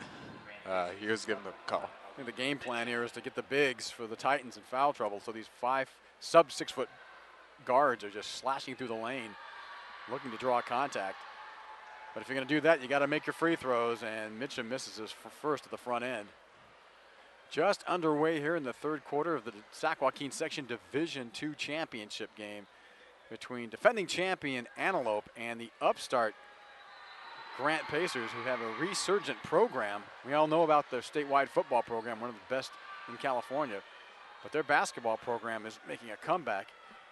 he was given the call. I think the game plan here is to get the bigs for the Titans in foul trouble. So these sub-6-foot guards are just slashing through the lane, looking to draw contact. But if you're going to do that, you got to make your free throws, and Mitchum misses his first at the front end. Just underway here in the third quarter of the Sac-Joaquin Section Division II Championship game between defending champion Antelope and the upstart Grant Pacers, who have a resurgent program. We all know about their statewide football program, one of the best in California. But their basketball program is making a comeback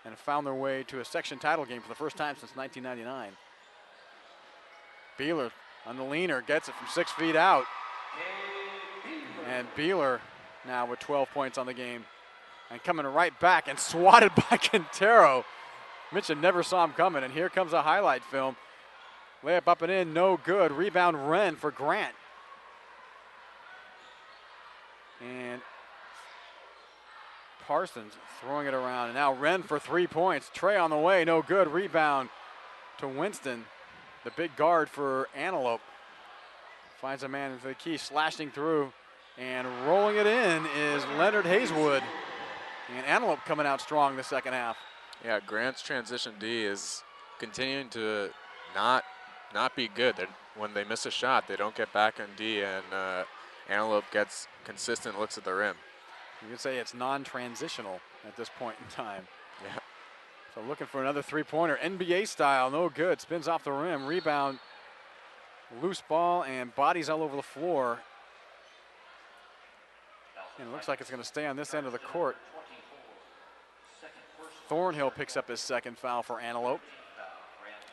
and have found their way to a section title game for the first time since 1999. Beeler on the leaner, gets it from 6 feet out. And Beeler now with 12 points on the game. And coming right back and swatted by Quintero. Mitchum never saw him coming, and here comes a highlight film. Layup up and in, no good. Rebound Wren for Grant. And Parsons throwing it around. And now Wren for 3 points. Trey on the way, no good. Rebound to Winston, the big guard for Antelope. Finds a man into the key, slashing through. And rolling it in is Leonard Hayeswood. And Antelope coming out strong the second half. Yeah, Grant's transition D is continuing to not be good. When they miss a shot, they don't get back in D, and Antelope gets consistent looks at the rim. You could say it's non-transitional at this point in time. Yeah. So looking for another three-pointer, NBA style, no good. Spins off the rim, rebound, loose ball, and bodies all over the floor. And it looks like it's going to stay on this end of the court. Thornhill picks up his second foul for Antelope.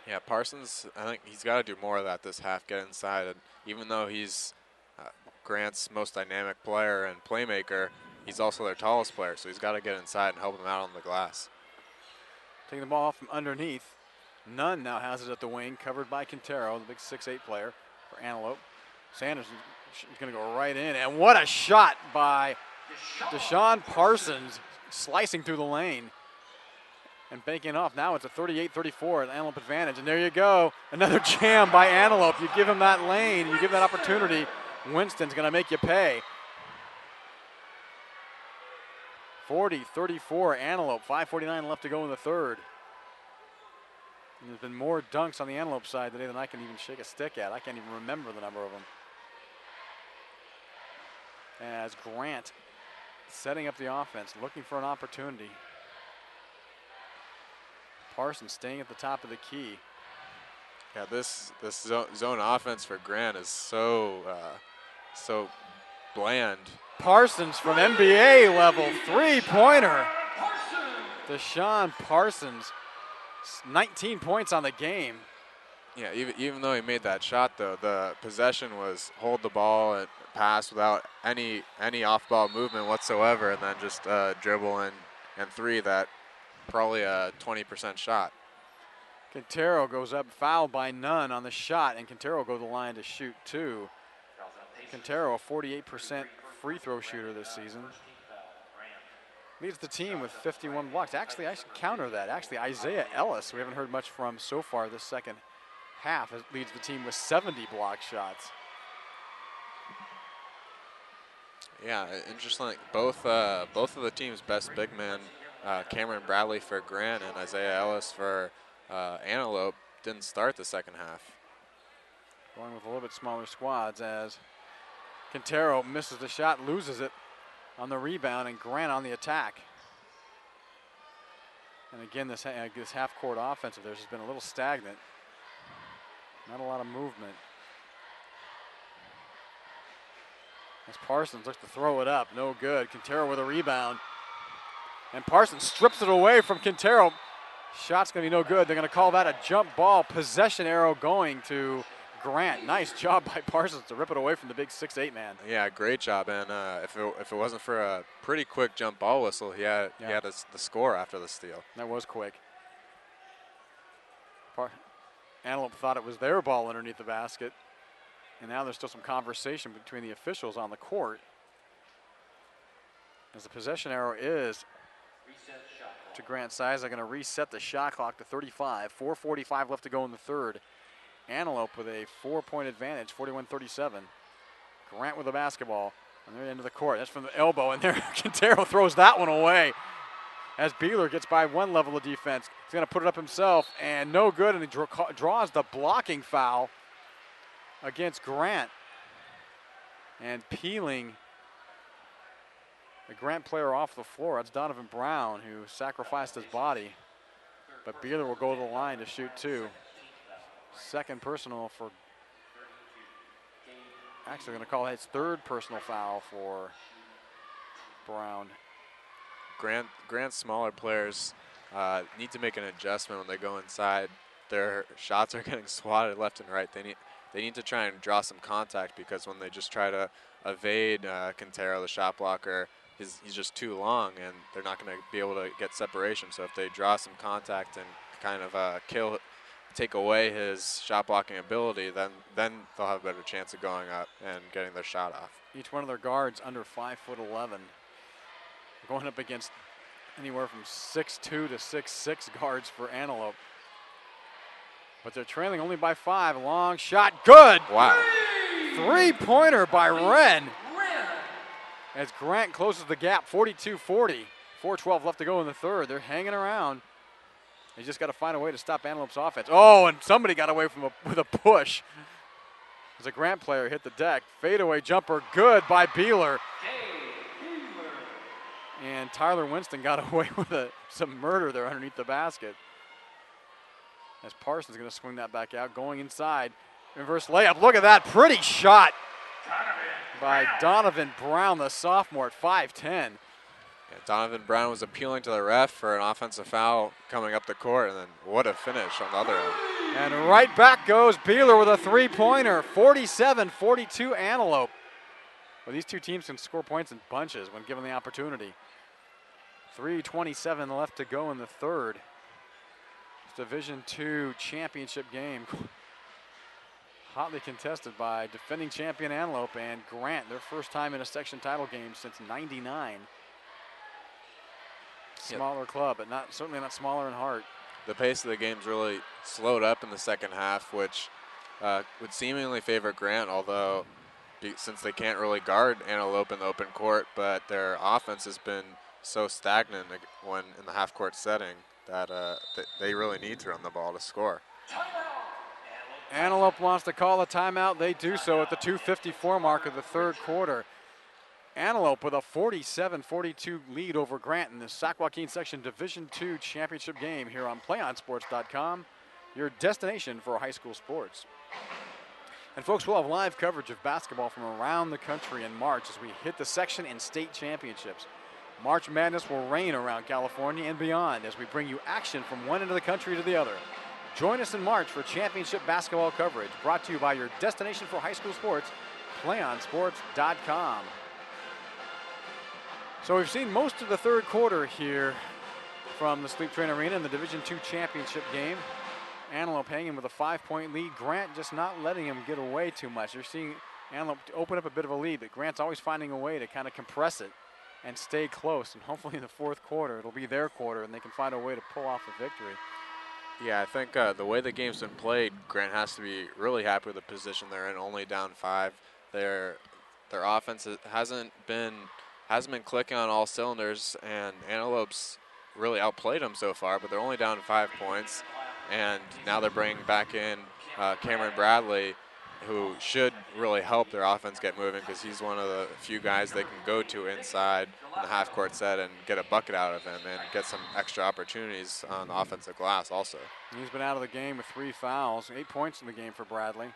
Yeah, Parsons, I think he's got to do more of that this half, get inside. And even though he's Grant's most dynamic player and playmaker, he's also their tallest player, so he's got to get inside and help him out on the glass. Taking the ball off from underneath. Nunn now has it at the wing, covered by Quintero, the big 6'8" player for Antelope. Sanders is going to go right in, and what a shot by Deshaun Parsons, slicing through the lane and banking off. Now it's a 38-34, an Antelope advantage, and there you go, another jam by Antelope. You give him that lane, you give that opportunity, Winston's going to make you pay. 40-34 Antelope, 5:49 left to go in the third. And there's been more dunks on the Antelope side today than I can even shake a stick at. I can't even remember the number of them. As Grant setting up the offense, looking for an opportunity. Parsons staying at the top of the key. Yeah, this zone offense for Grant is so bland, Parsons from NBA level, three-pointer. Deshaun Parsons, 19 points on the game. Yeah, even though he made that shot, though, the possession was hold the ball and pass without any off-ball movement whatsoever, and then just dribble and three. That probably a 20% shot. Quintero goes up, fouled by none on the shot, and Quintero will go to the line to shoot two. Quintero, a 48% free throw shooter this season. Leads the team with 51 blocks. Actually, I should counter that. Actually, Isaiah Ellis, we haven't heard much from so far this second half, leads the team with 70 block shots. Yeah, interesting. Like both of the team's best big men, Cameron Bradley for Grant and Isaiah Ellis for Antelope, didn't start the second half. Going with a little bit smaller squads as Quintero misses the shot, loses it on the rebound, and Grant on the attack. And again, this half-court offense of theirs has been a little stagnant. Not a lot of movement. As Parsons looks to throw it up, no good. Quintero with a rebound. And Parsons strips it away from Quintero. Shot's gonna be no good. They're gonna call that a jump ball. Possession arrow going to Grant. Nice job by Parsons to rip it away from the big 6'8" man. Yeah, great job. And if it wasn't for a pretty quick jump ball whistle, he had the score after the steal. That was quick. Antelope thought it was their ball underneath the basket. And now there's still some conversation between the officials on the court. As the possession arrow is to Grant Size, they're going to reset the shot clock to 35. 4:45 left to go in the third. Antelope with a 4-point advantage, 41-37. Grant with the basketball on their end of the court. That's from the elbow, and there Quintero throws that one away. As Beeler gets by one level of defense. He's going to put it up himself, and no good, and he draws the blocking foul against Grant. And peeling the Grant player off the floor. That's Donovan Brown, who sacrificed his body. But Beeler will go to the line to shoot two. Second personal for, actually going to call his third personal foul for Brown. Grant's smaller players need to make an adjustment when they go inside. Their shots are getting swatted left and right. They need to try and draw some contact, because when they just try to evade Quintero, the shot blocker, he's just too long, and they're not going to be able to get separation. So if they draw some contact and kind of take away his shot blocking ability, then they'll have a better chance of going up and getting their shot off. Each one of their guards under 5'11", going up against anywhere from 6'2" to 6'6" guards for Antelope. But they're trailing only by 5. Long shot, good. Wow. Three-pointer by Wren. As Grant closes the gap, 42-40. 4:12 left to go in the third. They're hanging around. They just got to find a way to stop Antelope's offense. Oh, and somebody got away with a push. As a Grant player hit the deck. Fadeaway jumper, good by Beeler. And Tyler Winston got away with some murder there underneath the basket. As Parsons is going to swing that back out, going inside. Reverse layup, look at that, pretty shot by Donovan Brown, the sophomore at 5'10". Yeah, Donovan Brown was appealing to the ref for an offensive foul coming up the court, and then what a finish on the other end. And right back goes Beeler with a three-pointer, 47-42 Antelope. Well, these two teams can score points in bunches when given the opportunity. 3:27 left to go in the third. Division II championship game. Hotly contested by defending champion Antelope and Grant, their first time in a section title game since '99. Smaller club, but certainly not smaller in heart. The pace of the game's really slowed up in the second half, which would seemingly favor Grant, although since they can't really guard Antelope in the open court, but their offense has been so stagnant when in the half-court setting that they really need to run the ball to score. Antelope wants to call a timeout. They do so at the 2:54 mark of the third quarter. Antelope with a 47-42 lead over Grant in the Sac-Joaquin Section Division II championship game here on PlayOnSports.com, your destination for high school sports. And folks, we'll have live coverage of basketball from around the country in March as we hit the section and state championships. March Madness will reign around California and beyond as we bring you action from one end of the country to the other. Join us in March for championship basketball coverage, brought to you by your destination for high school sports, PlayOnSports.com. So we've seen most of the third quarter here from the Sleep Train Arena in the Division II championship game. Antelope hanging with a 5-point lead. Grant just not letting him get away too much. You're seeing Antelope open up a bit of a lead, but Grant's always finding a way to kind of compress it and stay close. And hopefully in the fourth quarter, it'll be their quarter and they can find a way to pull off a victory. Yeah, I think the way the game's been played, Grant has to be really happy with the position they're in, only down 5. Their offense hasn't been clicking on all cylinders, and Antelope's really outplayed them so far, but they're only down 5 points. And now they're bringing back in Cameron Bradley, who should really help their offense get moving because he's one of the few guys they can go to inside in the half-court set and get a bucket out of him and get some extra opportunities on the offensive glass also. He's been out of the game with 3 fouls, 8 points in the game for Bradley.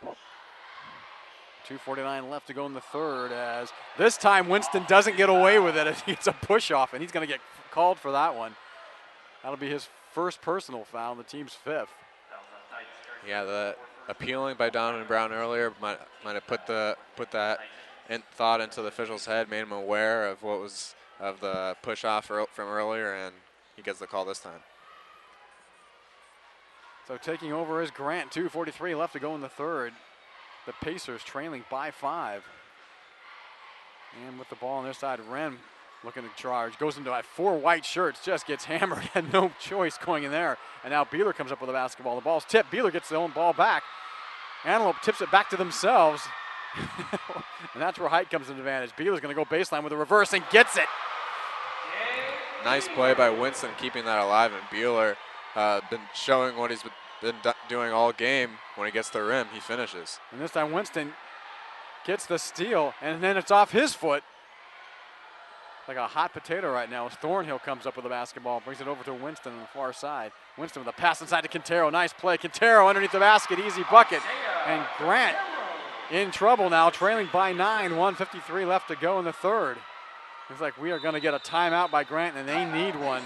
2:49 left to go in the third as this time Winston doesn't get away with it as he gets a push-off, and he's going to get called for that one. That'll be his first personal foul, the team's 5th. Yeah, the appealing by Donovan Brown earlier might have put that thought into the official's head, made him aware of what was of the push off from earlier, and he gets the call this time. So taking over is Grant. 2:43 left to go in the third. The Pacers trailing by 5. And with the ball on their side, Wren looking to charge, goes into 4 white shirts, just gets hammered, had no choice going in there. And now Beeler comes up with the basketball. The ball's tipped, Beeler gets the own ball back. Antelope tips it back to themselves. And that's where height comes into advantage. Beeler's gonna go baseline with a reverse and gets it. Nice play by Winston keeping that alive, and Beeler been showing what he's been doing all game. When he gets the rim, he finishes. And this time Winston gets the steal, and then it's off his foot. Like a hot potato right now as Thornhill comes up with the basketball, brings it over to Winston on the far side. Winston with a pass inside to Quintero. Nice play. Quintero underneath the basket, easy bucket. And Grant in trouble now, trailing by 9, 1:53 left to go in the third. It's like we are going to get a timeout by Grant, and they need one.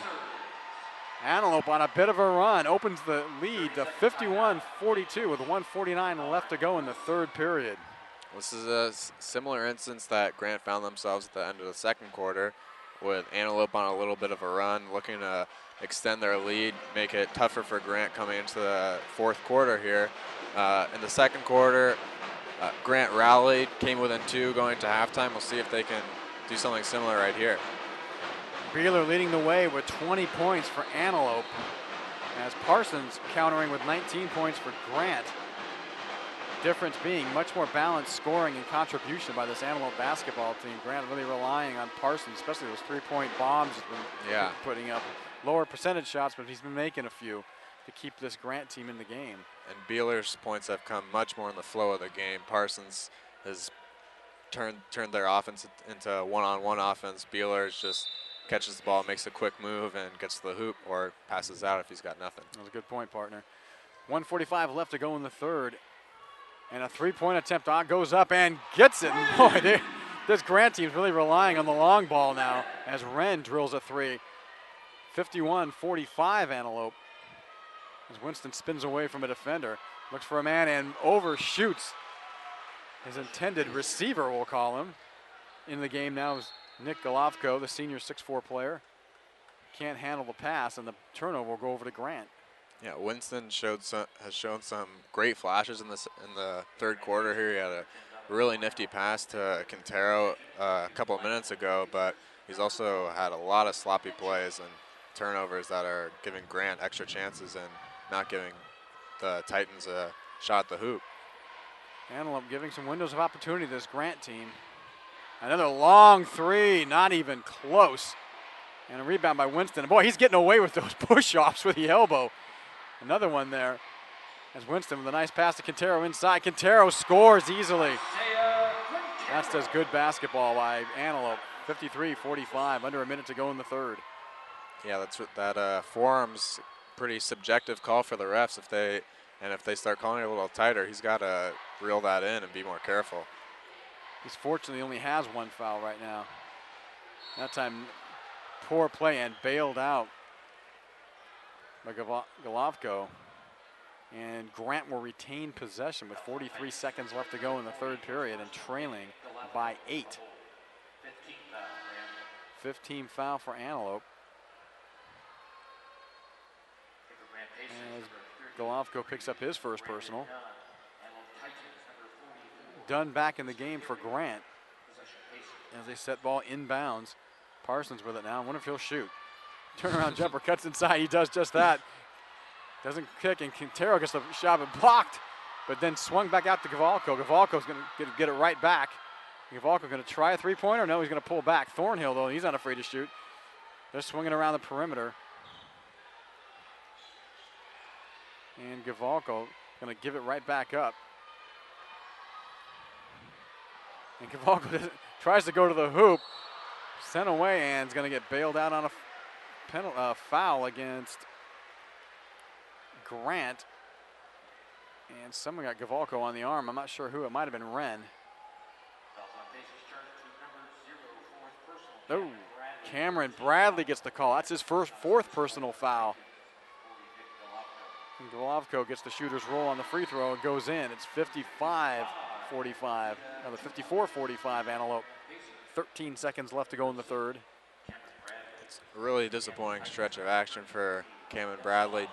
Antelope on a bit of a run, opens the lead to 51-42 with 1:49 left to go in the third period. This is a similar instance that Grant found themselves at the end of the second quarter, with Antelope on a little bit of a run, looking to extend their lead, make it tougher for Grant coming into the fourth quarter here. In the second quarter, Grant rallied, came within 2 going to halftime. We'll see if they can do something similar right here. Beeler leading the way with 20 points for Antelope, as Parsons countering with 19 points for Grant. Difference being much more balanced scoring and contribution by this Antelope basketball team. Grant really relying on Parsons, especially those 3-point bombs he's been putting up. Lower percentage shots, but he's been making a few to keep this Grant team in the game. And Beeler's points have come much more in the flow of the game. Parsons has turned their offense into one-on-one offense. Beeler's just catches the ball, makes a quick move, and gets to the hoop or passes out if he's got nothing. That was a good point, partner. 1:45 left to go in the third. And a 3-point attempt goes up and gets it. And boy, this Grant team's really relying on the long ball now as Wren drills a 3. 51-45 Antelope. As Winston spins away from a defender, looks for a man and overshoots his intended receiver, we'll call him. In the game now is Nick Golovko, the senior 6'4" player. Can't handle the pass, and the turnover will go over to Grant. Yeah, Winston has shown some great flashes in the third quarter here. He had a really nifty pass to Quintero a couple of minutes ago, but he's also had a lot of sloppy plays and turnovers that are giving Grant extra chances and not giving the Titans a shot at the hoop. Antelope giving some windows of opportunity to this Grant team. Another long 3, not even close. And a rebound by Winston. Boy, he's getting away with those push-offs with the elbow. Another one there as Winston with a nice pass to Quintero inside. Quintero scores easily. That's just good basketball by Antelope. 53-45, under a minute to go in the third. Yeah, that forearm's pretty subjective call for the refs. If they And if they start calling it a little tighter, he's got to reel that in and be more careful. He's fortunately only has one foul right now. That time, poor play and bailed out by Golovko. And Grant will retain possession with 43 seconds left to go in the third period and trailing by 8. 15 foul for Antelope. As Golovko picks up his first personal. Dunn back in the game for Grant as they set ball inbounds. Parsons with it now. I wonder if he'll shoot. Turnaround jumper, cuts inside. He does just that. Doesn't kick, and Quintero gets the shot but blocked, but then swung back out to Golovko. Golovko's going to get it right back. Golovko going to try a three-pointer? No, he's going to pull back. Thornhill, though, he's not afraid to shoot. They're swinging around the perimeter. And Golovko going to give it right back up. And Golovko tries to go to the hoop. Sent away and is going to get bailed out on a foul against Grant. And someone got Golovko on the arm. I'm not sure who. It might have been Wren. Oh, Cameron Bradley gets the call. That's his fourth personal foul. And Golovko gets the shooter's roll on the free throw and goes in. It's 55-45. Now the 54-45 Antelope. 13 seconds left to go in the third. It's a really disappointing stretch of action for Cameron Bradley.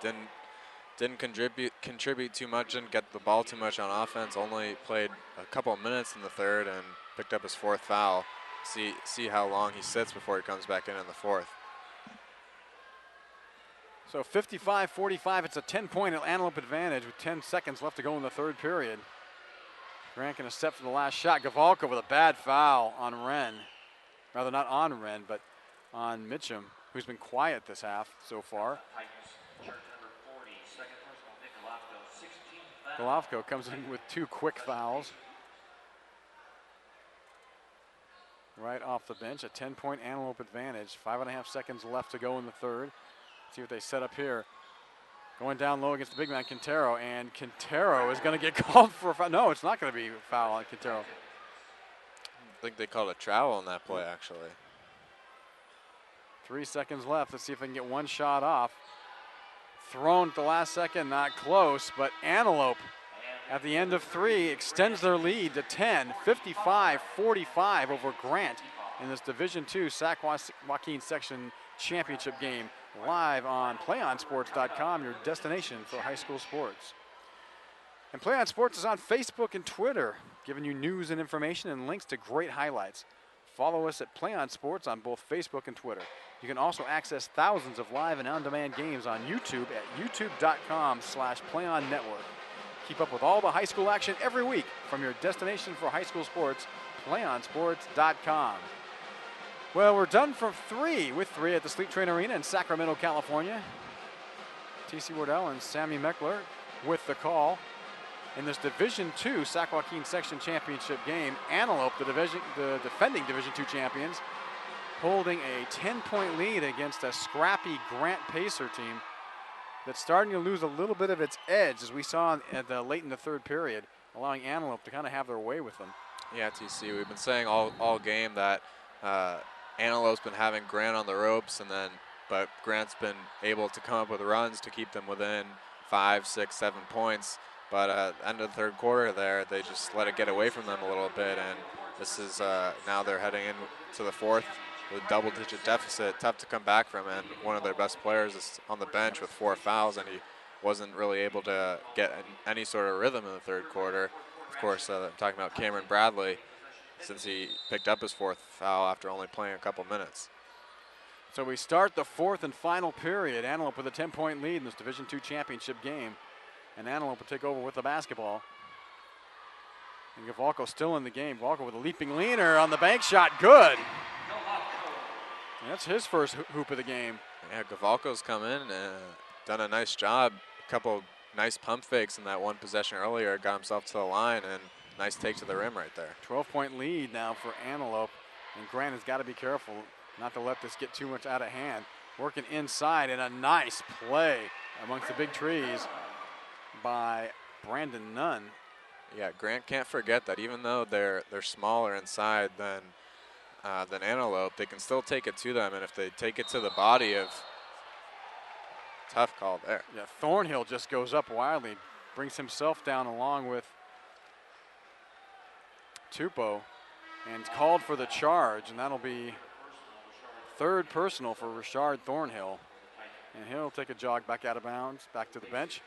Didn't contribute too much, didn't get the ball too much on offense. Only played a couple of minutes in the third and picked up his fourth foul. See how long he sits before he comes back in the fourth. So 55-45, it's a 10-point Antelope advantage with 10 seconds left to go in the third period. Grant going to step for the last shot. Golovko with a bad foul on Wren. Rather not on Wren, but on Mitchum, who's been quiet this half so far. Golovko comes in with 2 quick fouls. Right off the bench, a 10-point Antelope advantage. 5.5 seconds left to go in the third. See what they set up here. Going down low against the big man, Quintero, and Quintero is going to get called for a foul. No, it's not going to be a foul on Quintero. I think they called a travel on that play, actually. 3 seconds left. Let's see if they can get one shot off. Thrown at the last second, not close, but Antelope at the end of 3 extends their lead to 10, 55-45 over Grant in this Division II Sac-Joaquin Section Championship game. Live on PlayOnSports.com, your destination for high school sports. And Play On Sports is on Facebook and Twitter, giving you news and information and links to great highlights. Follow us at Play On Sports on both Facebook and Twitter. You can also access thousands of live and on-demand games on YouTube at youtube.com/PlayOnNetwork. Keep up with all the high school action every week from your destination for high school sports, PlayOnSports.com. Well, we're done from 3 with 3 at the Sleep Train Arena in Sacramento, California. T.C. Wardell and Sammy Meckler with the call. In this Division II Sac-Joaquin Section Championship game, Antelope, the defending Division II champions, holding a 10-point lead against a scrappy Grant Pacer team that's starting to lose a little bit of its edge, as we saw late in the third period, allowing Antelope to kind of have their way with them. Yeah, TC, we've been saying all game that Antelope's been having Grant on the ropes, but Grant's been able to come up with runs to keep them within 5, 6, 7 points. But at the end of the third quarter there, they just let it get away from them a little bit, and this is now they're heading into the fourth with a double-digit deficit, tough to come back from, and one of their best players is on the bench with 4 fouls, and he wasn't really able to get any sort of rhythm in the third quarter. Of course, I'm talking about Cameron Bradley, since he picked up his 4th foul after only playing a couple minutes. So we start the 4th and final period. Antelope with a 10-point lead in this Division II championship game. And Antelope will take over with the basketball. And Golovko still in the game. Golovko with a leaping leaner on the bank shot. Good. And that's his first hoop of the game. Yeah, Golovko's come in and done a nice job. A couple nice pump fakes in that one possession earlier. Got himself to the line, and nice take to the rim right there. 12-point lead now for Antelope. And Grant has got to be careful not to let this get too much out of hand. Working inside, and a nice play amongst the big trees by Brandon Nunn. Yeah, Grant can't forget that even though they're smaller inside than Antelope, they can still take it to them, and if they take it to the body of, tough call there. Yeah, Thornhill just goes up wildly, brings himself down along with Tupou, and it's called for the charge, and that'll be third personal for Rashard Thornhill. And he'll take a jog back out of bounds, back to the bench.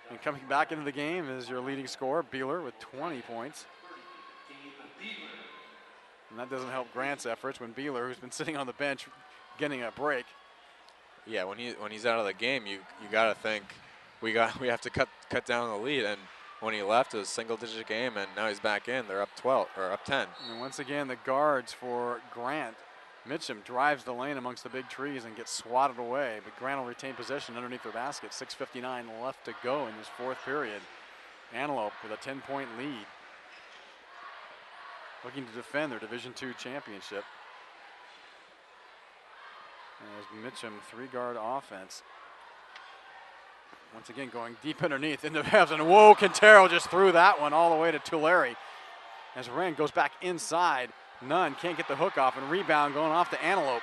And coming back into the game is your leading scorer, Beeler, with 20 points. And that doesn't help Grant's efforts when Beeler, who's been sitting on the bench, getting a break. Yeah, when he's out of the game, you got to think we have to cut down the lead. And when he left, it was a single-digit game, and now he's back in. They're up 12 or up 10. And once again, the guards for Grant. Mitchum drives the lane amongst the big trees and gets swatted away, but Grant will retain possession underneath their basket. 6:59 left to go in this fourth period. Antelope with a 10-point lead, looking to defend their Division II championship. And as Mitchum, three-guard offense. Once again, going deep underneath into Babs, and whoa, Quintero just threw that one all the way to Tulare. As Wren goes back inside, Nunn can't get the hook off, and rebound going off to Antelope.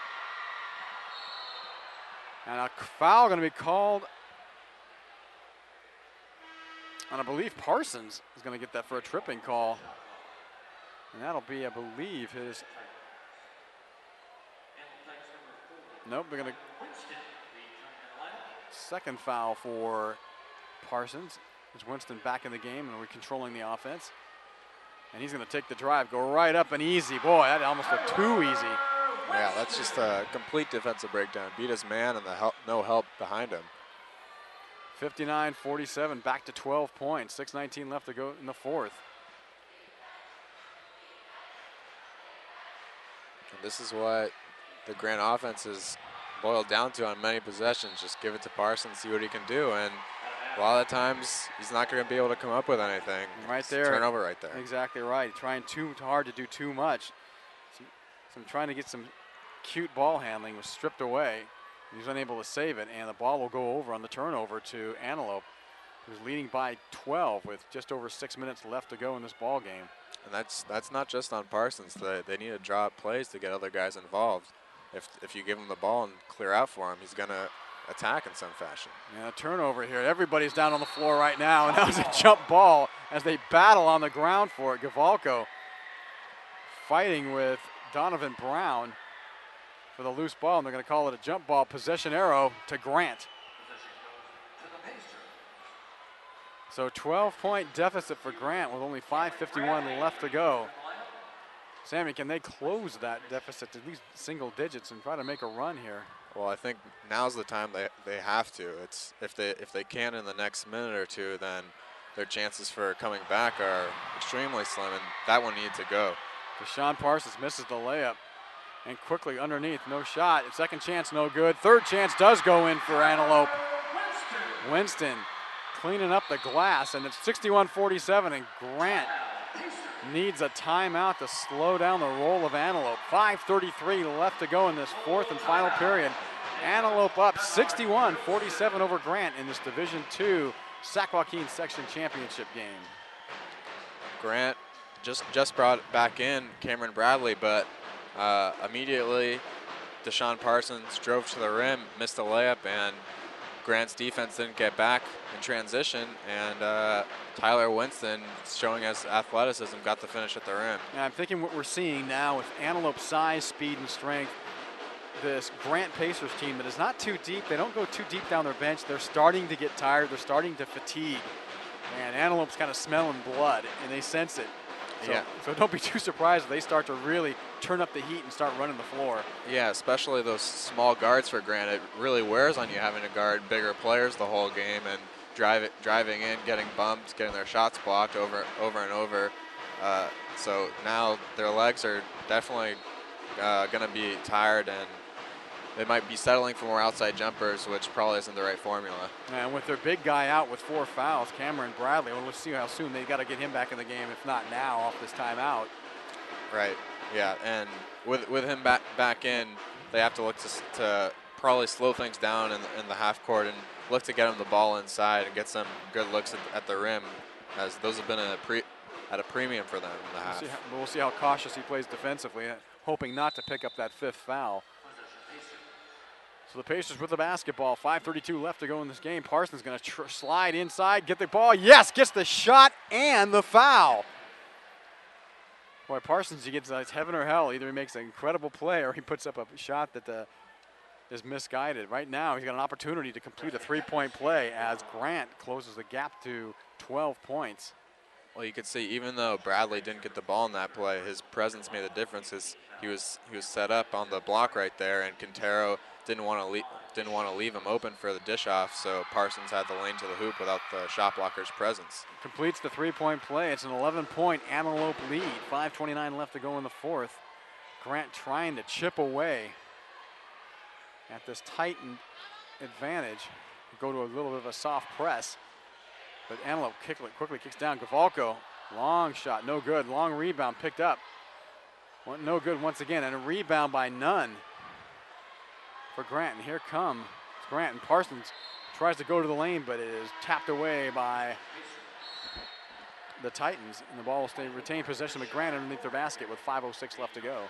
And a foul going to be called on, I believe, Parsons is going to get that for a tripping call. And that'll be, I believe, his. Nope, they're going to. Second foul for Parsons. There's Winston back in the game, and we're controlling the offense. And he's going to take the drive, go right up and easy. Boy, that almost looked too easy. Yeah, that's just a complete defensive breakdown. Beat his man and no help behind him. 59-47, back to 12 points. 6:19 left to go in the fourth. And this is what the Grant offense is boiled down to on many possessions. Just give it to Parsons, see what he can do. And a lot of the times, he's not going to be able to come up with anything. Right there. Turnover right there. Exactly right. Trying too hard to do too much. So trying to get some cute ball handling was stripped away. He was unable to save it, and the ball will go over on the turnover to Antelope, who's leading by 12 with just over 6 minutes left to go in this ball game. And that's not just on Parsons. They need to draw up plays to get other guys involved. If you give him the ball and clear out for him, he's going to attack in some fashion. Yeah, turnover here. Everybody's down on the floor right now, and that was a jump ball as they battle on the ground for it. Gavalco fighting with Donovan Brown for the loose ball, and they're going to call it a jump ball. Possession arrow to Grant. So 12-point deficit for Grant with only 5:51 left to go. Sammy, can they close that deficit to at least single digits and try to make a run here? Well, I think now's the time they have to. It's if they can in the next minute or two, then their chances for coming back are extremely slim, and that one needs to go. Deshaun Parsons misses the layup, and quickly underneath, no shot. Second chance, no good. Third chance does go in for Antelope. Winston cleaning up the glass, and it's 61-47, and Grant needs a timeout to slow down the roll of Antelope. 5:33 left to go in this fourth and final period. Antelope up 61-47 over Grant in this Division II Sac-Joaquin Section Championship game. Grant just brought back in Cameron Bradley, but immediately Deshaun Parsons drove to the rim, missed a layup, and Grant's defense didn't get back in transition, and Tyler Winston, showing his athleticism, got the finish at the rim. And I'm thinking what we're seeing now with Antelope's size, speed, and strength, this Grant Pacers team that is not too deep. They don't go too deep down their bench. They're starting to get tired. They're starting to fatigue. And Antelope's kind of smelling blood, and they sense it. So don't be too surprised if they start to really turn up the heat and start running the floor. Yeah, especially those small guards for Grant. It really wears on you having to guard bigger players the whole game and driving in, getting bumped, getting their shots blocked over and over. So now their legs are definitely going to be tired, and they might be settling for more outside jumpers, which probably isn't the right formula. And with their big guy out with 4 fouls, Cameron Bradley, well, let's see how soon they got to get him back in the game, if not now, off this timeout. Right, yeah, and with him back in, they have to look to probably slow things down in the half court and look to get him the ball inside and get some good looks at the rim, as those have been at a premium for them in the half. We'll see how cautious he plays defensively, hoping not to pick up that 5th foul. So the Pacers with the basketball, 5:32 left to go in this game. Parsons going to slide inside, get the ball. Yes, gets the shot and the foul. Boy, Parsons, he gets it's heaven or hell. Either he makes an incredible play or he puts up a shot that is misguided. Right now, he's got an opportunity to complete a 3-point play as Grant closes the gap to 12 points. Well, you could see even though Bradley didn't get the ball in that play, his presence made a difference. He was set up on the block right there, and Quintero didn't want to leave him open for the dish off, so Parsons had the lane to the hoop without the shot blocker's presence. Completes the 3-point play. It's an 11-point Antelope lead. 5:29 left to go in the 4th. Grant trying to chip away at this tightened advantage. Go to a little bit of a soft press, but Antelope quickly kicks down. Gavalco, long shot, no good. Long rebound picked up. No good once again, and a rebound by Nunn for Grant. And here comes Grant, and Parsons tries to go to the lane, but it is tapped away by the Titans, and the ball will retain possession with Grant underneath their basket with 5:06 left to go.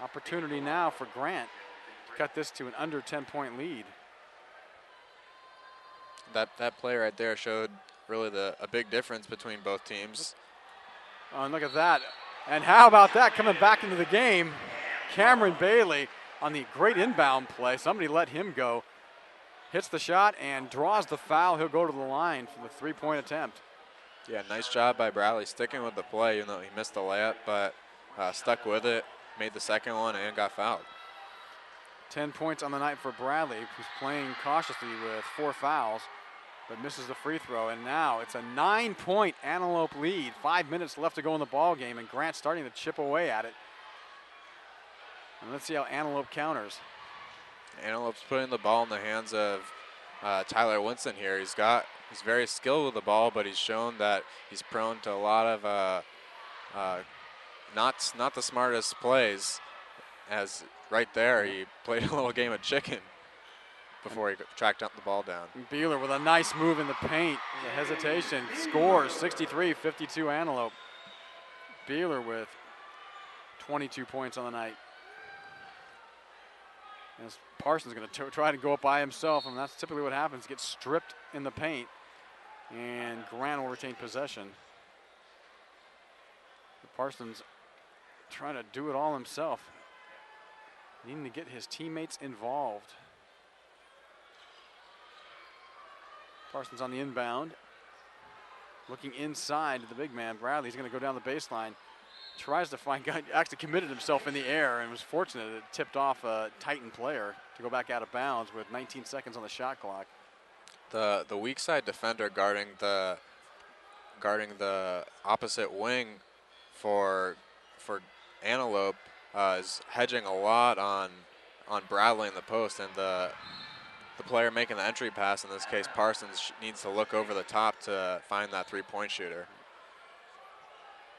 Opportunity now for Grant to cut this to an under 10-point lead. That play right there showed really a big difference between both teams. Oh, and look at that. And how about that coming back into the game? Cameron Bailey on the great inbound play. Somebody let him go. Hits the shot and draws the foul. He'll go to the line for the 3-point attempt. Yeah, nice job by Bradley sticking with the play, even though he missed the layup, but stuck with it, made the second one, and got fouled. 10 points on the night for Bradley, who's playing cautiously with 4 fouls, but misses the free throw. And now it's a 9-point Antelope lead. 5 minutes left to go in the ball game, and Grant's starting to chip away at it. And let's see how Antelope counters. Antelope's putting the ball in the hands of Tyler Winston here. He's very skilled with the ball, but he's shown that he's prone to a lot of not the smartest plays. As right there, he played a little game of chicken before he tracked up the ball down. Beeler with a nice move in the paint. The hesitation scores 63-52 Antelope. Beeler with 22 points on the night. As Parsons going to try to go up by himself, and that's typically what happens. Gets stripped in the paint, and Grant will retain possession. Parsons trying to do it all himself, needing to get his teammates involved. Parsons on the inbound, looking inside to the big man. Bradley's going to go down the baseline. Tries to find guy, actually committed himself in the air and was fortunate it tipped off a Titan player to go back out of bounds with 19 seconds on the shot clock. The weak side defender guarding the opposite wing for Antelope is hedging a lot on Bradley in the post, and the player making the entry pass, in this case Parsons, needs to look over the top to find that 3-point shooter.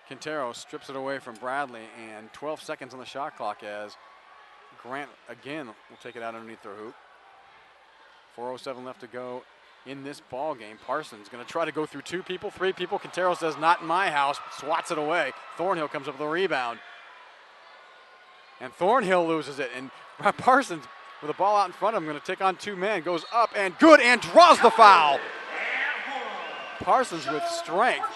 Quintero strips it away from Bradley, and 12 seconds on the shot clock as Grant again will take it out underneath their hoop. 4:07 left to go in this ball game. Parsons going to try to go through 2 people, 3 people. Quintero says, not in my house, swats it away. Thornhill comes up with a rebound. And Thornhill loses it, and Parsons with the ball out in front of him, going to take on 2 men, goes up and good, and draws the foul. Parsons with strength.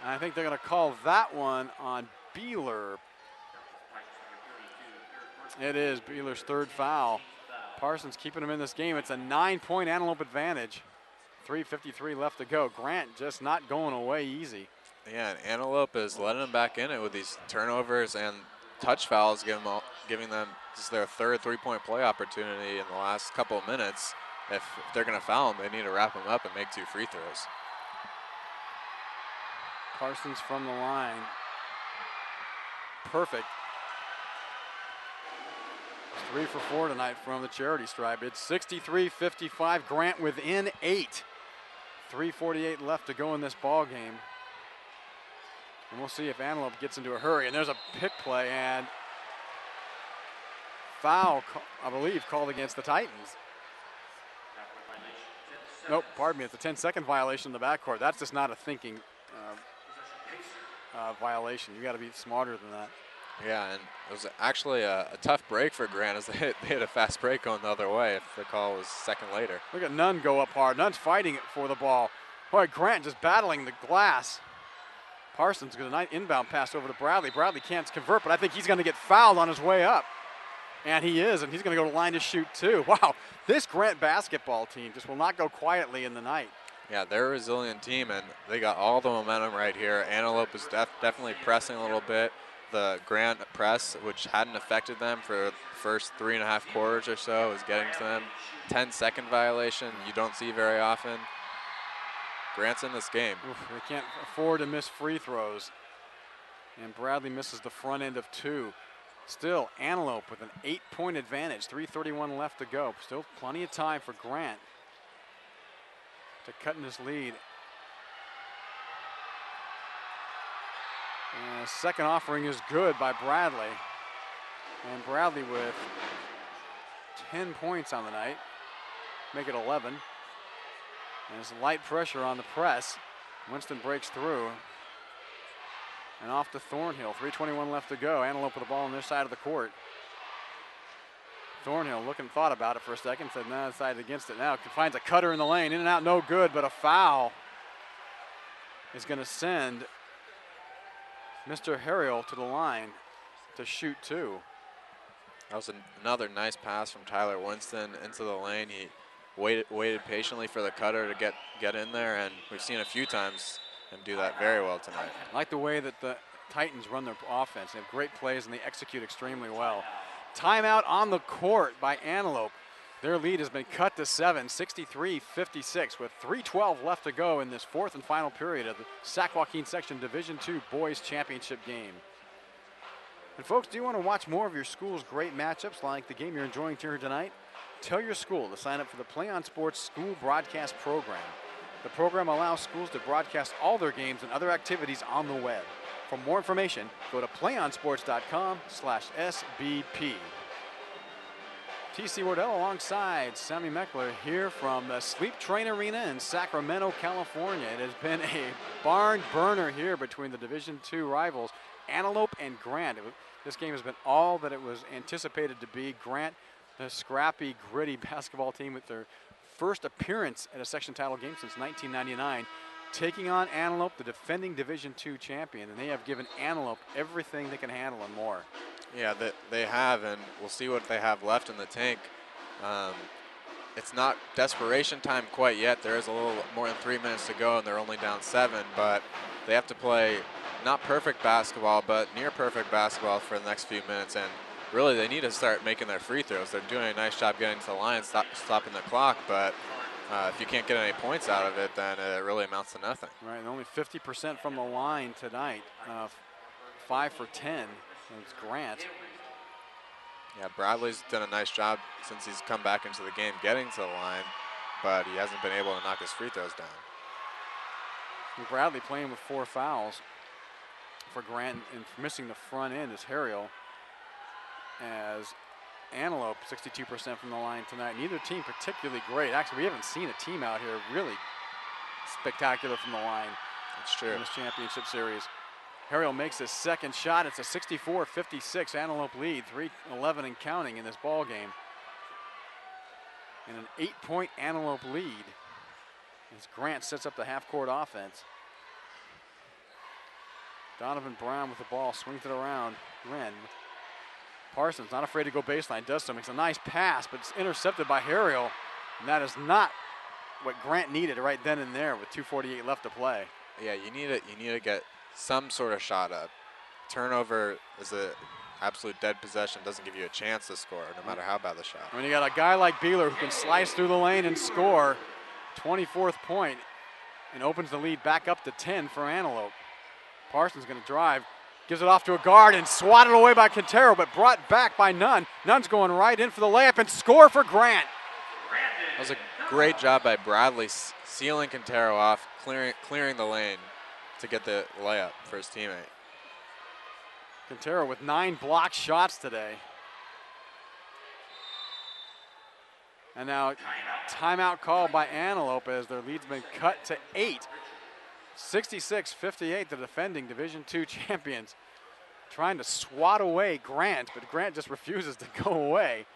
And I think they're going to call that one on Beeler. It is Beeler's 3rd foul. Parsons keeping him in this game. It's a 9-point Antelope advantage. 3:53 left to go. Grant just not going away easy. Yeah, and Antelope is letting them back in it with these turnovers and touch fouls, giving them this is their 3rd 3-point play opportunity in the last couple of minutes. If they're going to foul them, they need to wrap them up and make 2 free throws. Parsons from the line. Perfect. 3 for 4 tonight from the charity stripe. It's 63-55. Grant within 8. 3:48 left to go in this ball game. And we'll see if Antelope gets into a hurry. And there's a pick play, and foul, I believe, called against the Titans. Nope, pardon me, it's a 10-second violation in the backcourt. That's just not a thinking violation. You got to be smarter than that. Yeah, and it was actually a tough break for Grant as they hit a fast break going the other way if the call was a second later. Look at Nunn go up hard. Nunn's fighting it for the ball. Boy, Grant just battling the glass. Parsons got a nice inbound pass over to Bradley. Bradley can't convert, but I think he's going to get fouled on his way up. And he is, and he's going to go to line to shoot too. Wow, this Grant basketball team just will not go quietly in the night. Yeah, they're a resilient team, and they got all the momentum right here. Antelope is definitely pressing a little bit. The Grant press, which hadn't affected them for the first 3.5 quarters or so, is getting to them. 10-second violation you don't see very often. Grant's in this game. Oof, they can't afford to miss free throws. And Bradley misses the front end of 2. Still, Antelope with an 8-point advantage. 3:31 left to go. Still plenty of time for Grant to cut in his lead. And second offering is good by Bradley. And Bradley with 10 points on the night. Make it 11. And there's light pressure on the press. Winston breaks through. And off to Thornhill. 3:21 left to go. Antelope with the ball on their side of the court. Thornhill thought about it for a second, said no, decided against it now. Finds a cutter in the lane. In and out, no good, but a foul is going to send Mr. Harrell to the line to shoot 2. That was another nice pass from Tyler Winston into the lane. He waited patiently for the cutter to get in there, and we've seen a few times him do that very well tonight. I like the way that the Titans run their offense. They have great plays, and they execute extremely well. Timeout on the court by Antelope. Their lead has been cut to 7, 63-56, with 3:12 left to go in this fourth and final period of the Sac-Joaquin Section Division II Boys Championship game. And folks, do you want to watch more of your school's great matchups like the game you're enjoying here tonight? Tell your school to sign up for the Play On Sports School Broadcast Program. The program allows schools to broadcast all their games and other activities on the web. For more information, go to playonsports.com/SBP. TC Wardell alongside Sammy Meckler here from the Sleep Train Arena in Sacramento, California. It has been a barn burner here between the Division II rivals, Antelope and Grant. This game has been all that it was anticipated to be. Grant, the scrappy, gritty basketball team with their first appearance at a section title game since 1999. Taking on Antelope, the defending Division II champion, and they have given Antelope everything they can handle and more. Yeah, they have, and we'll see what they have left in the tank. It's not desperation time quite yet. There is a little more than 3 minutes to go, and they're only down 7, but they have to play not perfect basketball, but near perfect basketball for the next few minutes, and really they need to start making their free throws. They're doing a nice job getting to the line, stopping the clock, but if you can't get any points out of it, then it really amounts to nothing. Right, and only 50% from the line tonight. 5 for 10 is Grant. Yeah, Bradley's done a nice job since he's come back into the game getting to the line, but he hasn't been able to knock his free throws down. And Bradley playing with 4 fouls for Grant, and missing the front end is Harrell. As Antelope, 62% from the line tonight. Neither team particularly great. Actually, we haven't seen a team out here really spectacular from the line. That's true. In this championship series. Harrell makes his second shot. It's a 64-56 Antelope lead, 3:11 and counting in this ball game. And an 8-point Antelope lead as Grant sets up the half-court offense. Donovan Brown with the ball, swings it around. Wren. Parsons not afraid to go baseline, does so, makes a nice pass, but it's intercepted by Harrell. And that is not what Grant needed right then and there with 2:48 left to play. Yeah, you need to get some sort of shot up. Turnover is an absolute dead possession, doesn't give you a chance to score, no matter how bad the shot. When you got a guy like Beeler who can slice through the lane and score, 24th point, and opens the lead back up to 10 for Antelope. Parsons going to drive, gives it off to a guard and swatted away by Quintero, but brought back by Nunn. Nunn's going right in for the layup and score for Grant. That was a great job by Bradley sealing Quintero off, clearing the lane to get the layup for his teammate. Quintero with 9 blocked shots today. And now timeout called by Antelope as their lead's been cut to 8. 66-58, the defending Division II champions, trying to swat away Grant, but Grant just refuses to go away.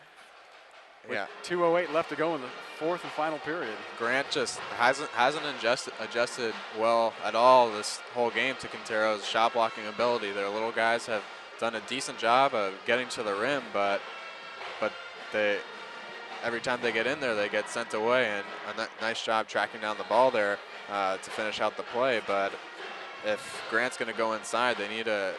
With 2:08 left to go in the fourth and final period. Grant just hasn't adjusted well at all this whole game to Quintero's shot blocking ability. Their little guys have done a decent job of getting to the rim, but they every time they get in there, they get sent away, and a nice job tracking down the ball there to finish out the play. But if Grant's going to go inside, they need to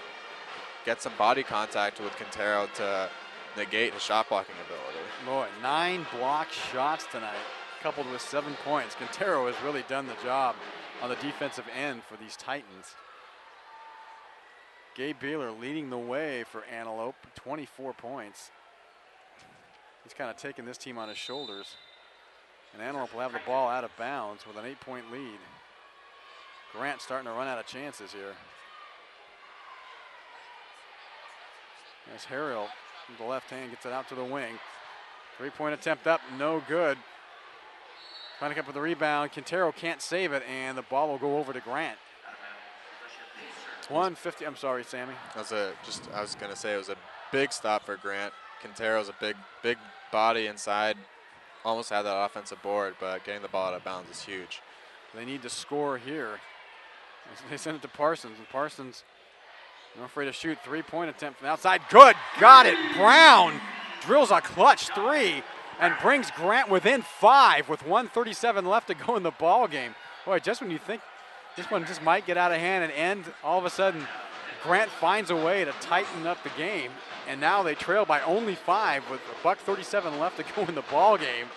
get some body contact with Quintero to negate his shot blocking ability. Boy, 9 blocked shots tonight, coupled with 7 points. Quintero has really done the job on the defensive end for these Titans. Gabe Beeler leading the way for Antelope, 24 points. He's kind of taking this team on his shoulders. And Antelope will have the ball out of bounds with an 8-point lead. Grant starting to run out of chances here. As Harrell, with the left hand, gets it out to the wing. 3-point attempt up, no good. Trying to come up with the rebound. Quintero can't save it, and the ball will go over to Grant. 150. I'm sorry, Sammy. I was going to say it was a big stop for Grant. Quintero's a big body inside. Almost had that offensive board, but getting the ball out of bounds is huge. They need to score here. They send it to Parsons, and Parsons not afraid to shoot. 3-point attempt from outside. Good. Got it. Brown drills a clutch 3 and brings Grant within 5 with 1:37 left to go in the ball game. Boy, just when you think this one just might get out of hand and end, all of a sudden Grant finds a way to tighten up the game, and now they trail by only 5 with $1:37 left to go in the ball game.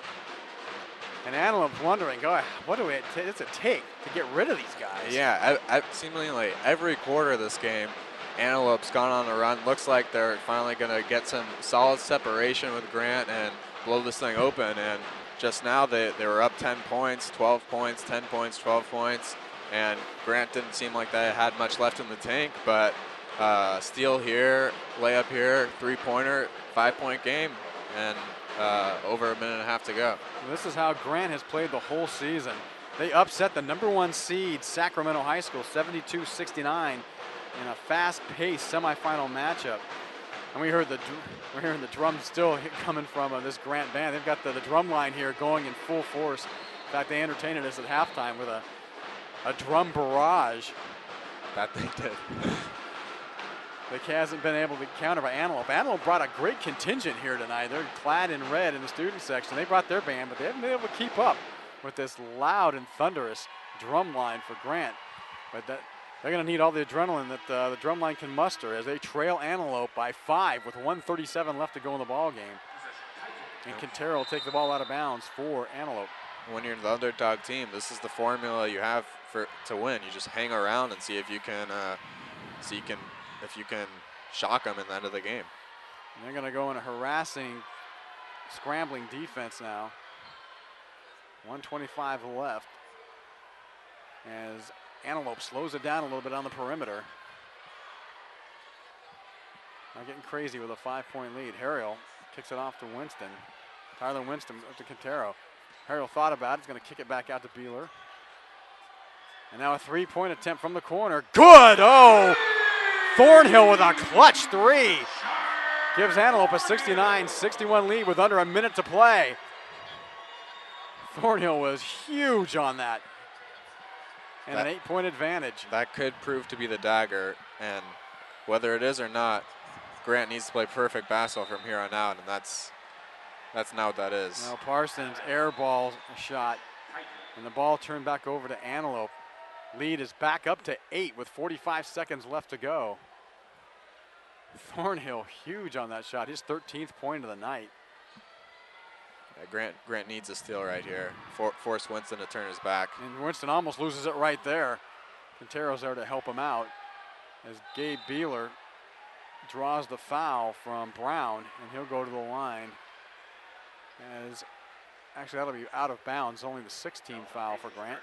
And Antelope's wondering, what do it take to get rid of these guys? Yeah, seemingly every quarter of this game, Antelope's gone on a run. Looks like they're finally going to get some solid separation with Grant and blow this thing open. And just now they were up 10 points, 12 points, 10 points, 12 points. And Grant didn't seem like they had much left in the tank, but steal here, layup here, 3-pointer, 5-point game, and over a minute and a half to go. This is how Grant has played the whole season. They upset the #1 seed Sacramento High School 72-69 in a fast-paced semifinal matchup. And we're hearing the drums still coming from this Grant band. They've got the drum line here going in full force. In fact, they entertained us at halftime with a drum barrage. That they did. That hasn't been able to be countered by Antelope. Antelope brought a great contingent here tonight. They're clad in red in the student section. They brought their band, but they haven't been able to keep up with this loud and thunderous drum line for Grant. But they're going to need all the adrenaline that the drum line can muster as they trail Antelope by 5 with 1:37 left to go in the ball game. And Quintero will take the ball out of bounds for Antelope. When you're the underdog team, this is the formula you have to win. You just hang around and see if you can shock them in the end of the game. And they're going to go in a harassing, scrambling defense now. 1:25 left as Antelope slows it down a little bit on the perimeter. Not getting crazy with a 5-point lead. Harrell kicks it off to Winston. Tyler Winston up to Quintero. Harrell thought about it. He's going to kick it back out to Beeler. And now a 3-point attempt from the corner. Good! Oh! Thornhill with a clutch 3. Gives Antelope a 69-61 lead with under a minute to play. Thornhill was huge on that. And an 8-point advantage. That could prove to be the dagger. And whether it is or not, Grant needs to play perfect basketball from here on out. And that's not what that is. Now Parsons airball shot. And the ball turned back over to Antelope. Lead is back up to 8 with 45 seconds left to go. Thornhill huge on that shot. His 13th point of the night. Yeah, Grant needs a steal right here. Force Winston to turn his back. And Winston almost loses it right there. Quintero's there to help him out as Gabe Beeler draws the foul from Brown, and he'll go to the line. Actually, that'll be out of bounds. Only the 16th foul for Grant.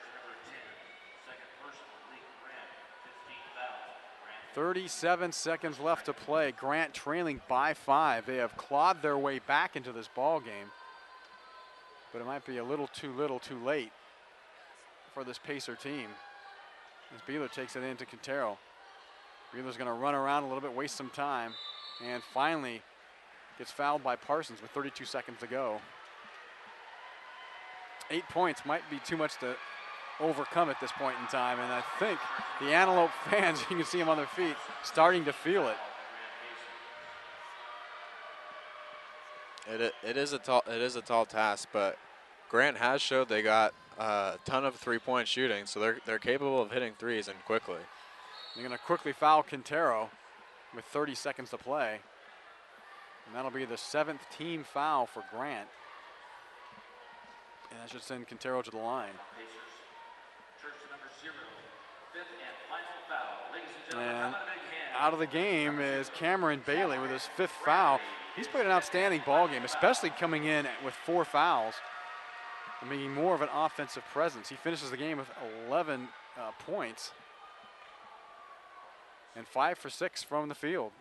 37 seconds left to play. Grant trailing by 5. They have clawed their way back into this ball game. but it might be a little too late for this Pacer team. As Beeler takes it into Quintero. Beeler's going to run around a little bit, waste some time, and finally gets fouled by Parsons with 32 seconds to go. 8 points might be too much to overcome at this point in time, and I think the Antelope fans, you can see them on their feet, starting to feel it. It is a tall task, but Grant has showed they got a ton of three-point shooting, so they're capable of hitting threes and quickly. They're going to quickly foul Quintero with 30 seconds to play, and that'll be the 7th team foul for Grant, and that should send Quintero to the line. And out of the game is Cameron Bailey with his 5th foul. He's played an outstanding ball game, especially coming in with 4 fouls and making more of an offensive presence. He finishes the game with 11 points and 5 for 6 from the field.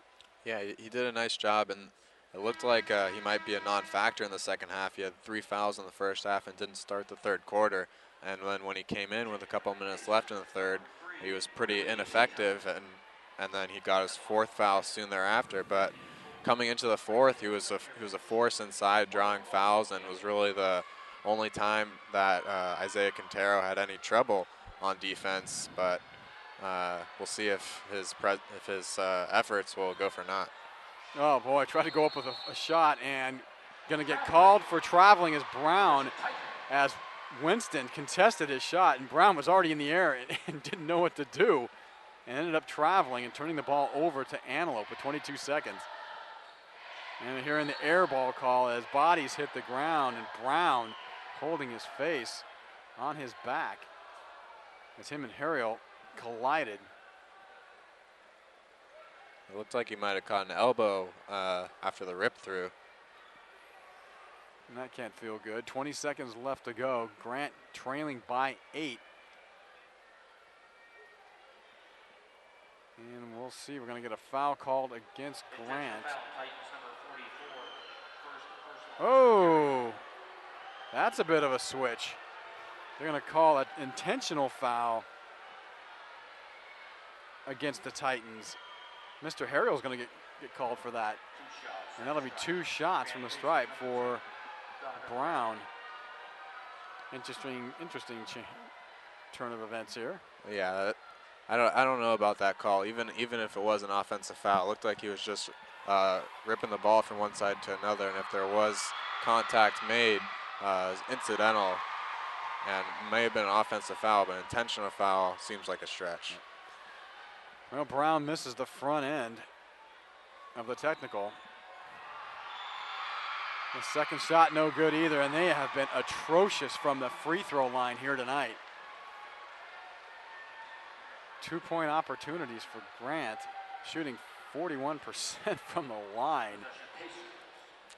Yeah, he did a nice job, and it looked like he might be a non-factor in the second half. He had 3 fouls in the first half and didn't start the third quarter. And then when he came in with a couple minutes left in the third, he was pretty ineffective, and then he got his 4th foul soon thereafter. But coming into the 4th, he was a force inside drawing fouls, and was really the only time that Isaiah Quintero had any trouble on defense. But we'll see if his efforts will go for naught. Oh boy, tried to go up with a shot and gonna get called for traveling as Brown, as Winston contested his shot, and Brown was already in the air and didn't know what to do, and ended up traveling and turning the ball over to Antelope with 22 seconds. And here in the air ball call as bodies hit the ground, and Brown holding his face on his back as him and Harriel collided. It looked like he might have caught an elbow after the rip through. And that can't feel good. 20 seconds left to go. Grant trailing by 8. And we'll see. We're going to get a foul called against Grant. Oh, that's a bit of a switch. They're going to call an intentional foul against the Titans. Mr. Harriel's going to get called for that. And that'll be 2 shots from the stripe for Brown. Interesting turn of events here. Yeah, I don't know about that call. Even if it was an offensive foul, it looked like he was just ripping the ball from one side to another. And if there was contact made, incidental, and may have been an offensive foul, but an intentional foul seems like a stretch. Well, Brown misses the front end of the technical. The second shot no good either, and they have been atrocious from the free throw line here tonight. 2-point opportunities for Grant, shooting 41% from the line.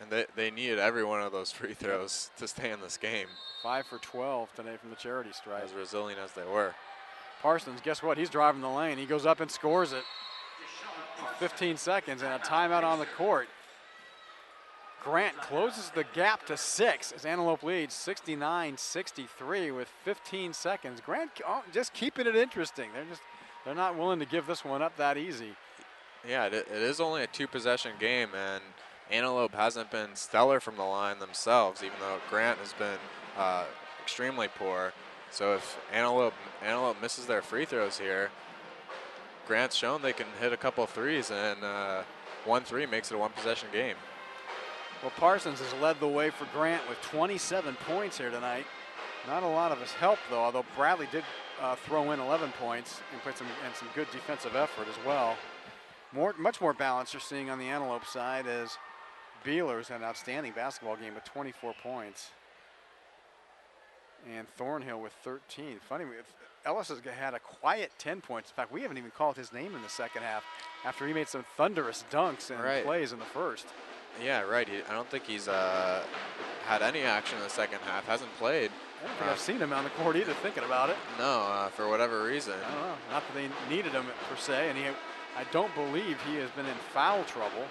And they needed every one of those free throws to stay in this game. 5 for 12 today from the charity stripe. As resilient as they were. Parsons, guess what? He's driving the lane. He goes up and scores it. 15 seconds and a timeout on the court. Grant closes the gap to 6 as Antelope leads 69-63 with 15 seconds. Grant just keeping it interesting. They're not willing to give this one up that easy. Yeah, it is only a 2-possession game, and Antelope hasn't been stellar from the line themselves, even though Grant has been extremely poor. So if Antelope misses their free throws here, Grant's shown they can hit a couple of threes, and 1-3 makes it a 1-possession game. Well, Parsons has led the way for Grant with 27 points here tonight. Not a lot of his help, though, although Bradley did throw in 11 points and played some good defensive effort as well. Much more balance you're seeing on the Antelope side as Beeler's had an outstanding basketball game with 24 points. And Thornhill with 13. Funny, Ellis has had a quiet 10 points. In fact, we haven't even called his name in the second half after he made some thunderous dunks and plays in the first. Yeah, right. I don't think he's had any action in the second half. Hasn't played. I don't think I've seen him on the court either thinking about it. No, for whatever reason. I don't know. Not that they needed him per se, and I don't believe he has been in foul trouble.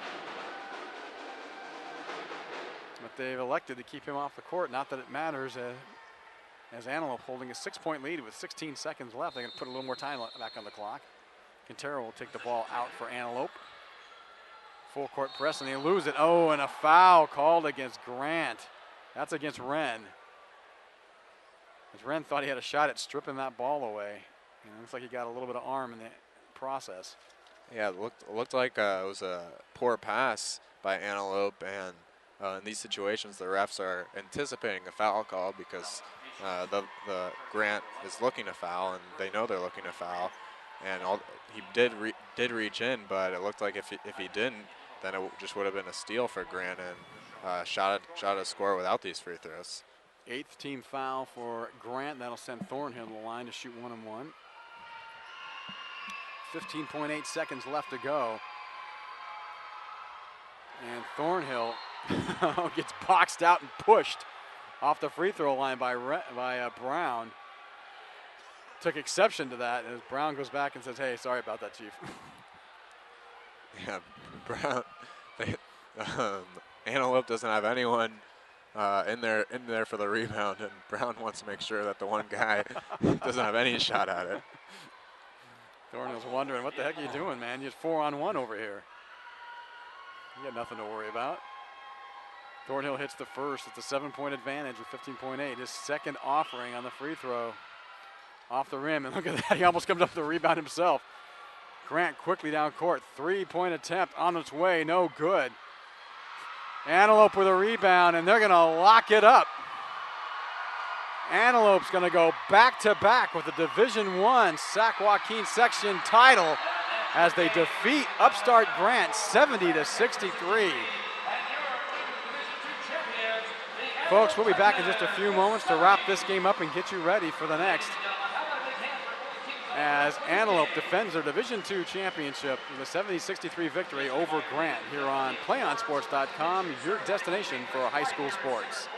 But they've elected to keep him off the court. Not that it matters, as Antelope holding a 6-point lead with 16 seconds left. They're going to put a little more time back on the clock. Quintero will take the ball out for Antelope. Full court press, and they lose it. Oh, and a foul called against Grant. That's against Wren. As Wren thought he had a shot at stripping that ball away. And it looks like he got a little bit of arm in the process. Yeah, it looked like it was a poor pass by Antelope, and in these situations, the refs are anticipating a foul call because the Grant is looking to foul, and they know they're looking to foul. And he did reach in, but it looked like if he didn't, then it just would have been a steal for Grant and shot a score without these free throws. 8th team foul for Grant. That'll send Thornhill to the line to shoot 1-on-1. 15.8 seconds left to go. And Thornhill gets boxed out and pushed off the free throw line by Brown. Took exception to that, as Brown goes back and says, "Hey, sorry about that, Chief." Yeah, Brown. Antelope doesn't have anyone in there for the rebound, and Brown wants to make sure that the one guy doesn't have any shot at it. Thornhill's wondering, what the heck are you doing, man? You're 4-on-1 over here. You got nothing to worry about. Thornhill hits the first. It's a 7-point advantage with 15.8. His second offering on the free throw. Off the rim, and look at that. He almost comes up with the rebound himself. Grant quickly down court. 3-point attempt on its way. No good. Antelope with a rebound, and they're going to lock it up. Antelope's going to go back-to-back with the Division I Sac-Joaquin section title as they defeat upstart Grant 70-63. Folks, we'll be back in just a few moments to wrap this game up and get you ready for the next, as Antelope defends their Division II championship with a 70-63 victory over Grant here on PlayOnSports.com, your destination for high school sports.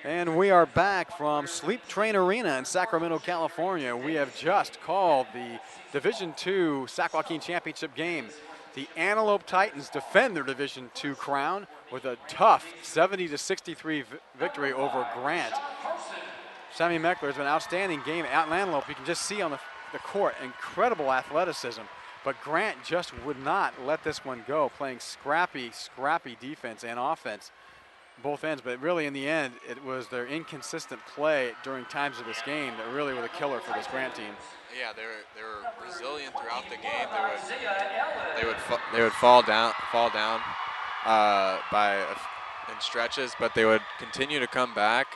And we are back from Sleep Train Arena in Sacramento, California. We have just called the Division II Sac-Joaquin Championship game. The Antelope Titans defend their Division II crown with a tough 70-63 victory over Grant. Sammy Meckler has been an outstanding game out in Antelope. You can just see on the court, incredible athleticism. But Grant just would not let this one go, playing scrappy defense and offense, both ends. But really, in the end, it was their inconsistent play during times of this game that really were the killer for this Grant team. Yeah, they were resilient throughout the game. They would fall down in stretches, but they would continue to come back.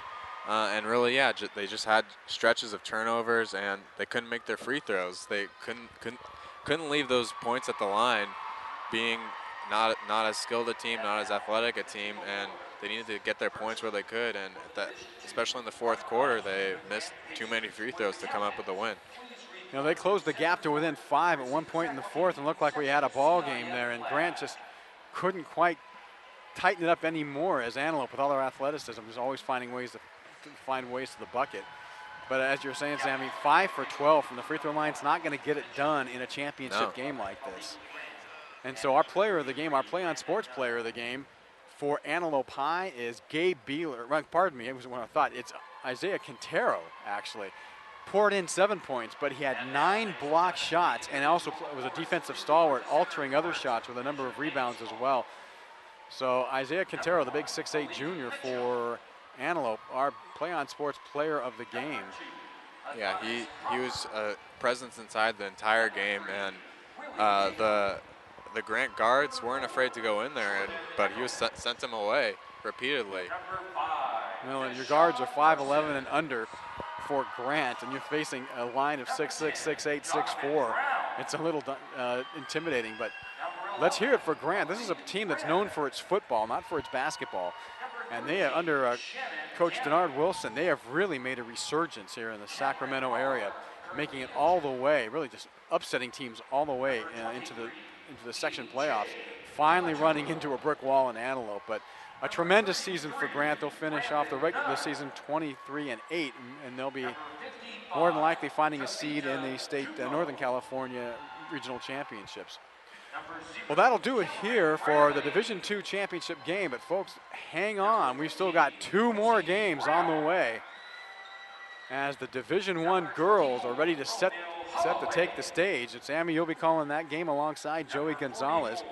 And really, yeah, they just had stretches of turnovers, and they couldn't make their free throws. They couldn't leave those points at the line, being not as skilled a team, not as athletic a team, and they needed to get their points where they could. And especially in the fourth quarter, they missed too many free throws to come up with a win. You know, they closed the gap to within 5 at one point in the fourth, and looked like we had a ball game there. And Grant just couldn't quite tighten it up anymore, as Antelope, with all their athleticism, is always finding ways to the bucket. But as you're saying, Sammy, 5 for 12 from the free throw line is not going to get it done in a championship game like this. And so our player of the game, our Play on Sports player of the game for Antelope High is Gabe Beeler. Pardon me, it was when I thought it's Isaiah Quintero, actually. Poured in 7 points, but he had 9 blocked shots and also was a defensive stalwart, altering other shots with a number of rebounds as well. So Isaiah Quintero, the big 6'8" junior for Antelope, our Play on Sports player of the game. Yeah, he was a presence inside the entire game, and the Grant guards weren't afraid to go in there, but he was sent him away repeatedly. Well, and your guards are 5'11" and under for Grant, and you're facing a line of 6'6", 6'8", 6'4". It's a little intimidating, but let's hear it for Grant. This is a team that's known for its football, not for its basketball. And they are under Coach Denard Wilson, they have really made a resurgence here in the Sacramento area, making it all the way, really just upsetting teams all the way into the section playoffs, finally running into a brick wall in Antelope. But a tremendous season for Grant. They'll finish off the regular season 23-8, and they'll be more than likely finding a seed in the state Northern California regional championships. Well, that'll do it here for the Division II championship game. But folks, hang on. We've still got 2 more games on the way as the Division I girls are ready to set to take the stage. And Sammy, you'll be calling that game alongside Joey Gonzalez.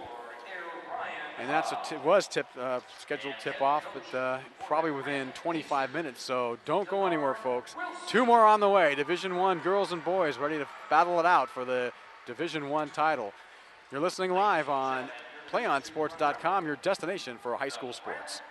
And that's scheduled tip-off, but probably within 25 minutes. So don't go anywhere, folks. 2 more on the way. Division I girls and boys ready to battle it out for the Division I title. You're listening live on PlayOnSports.com, your destination for high school sports.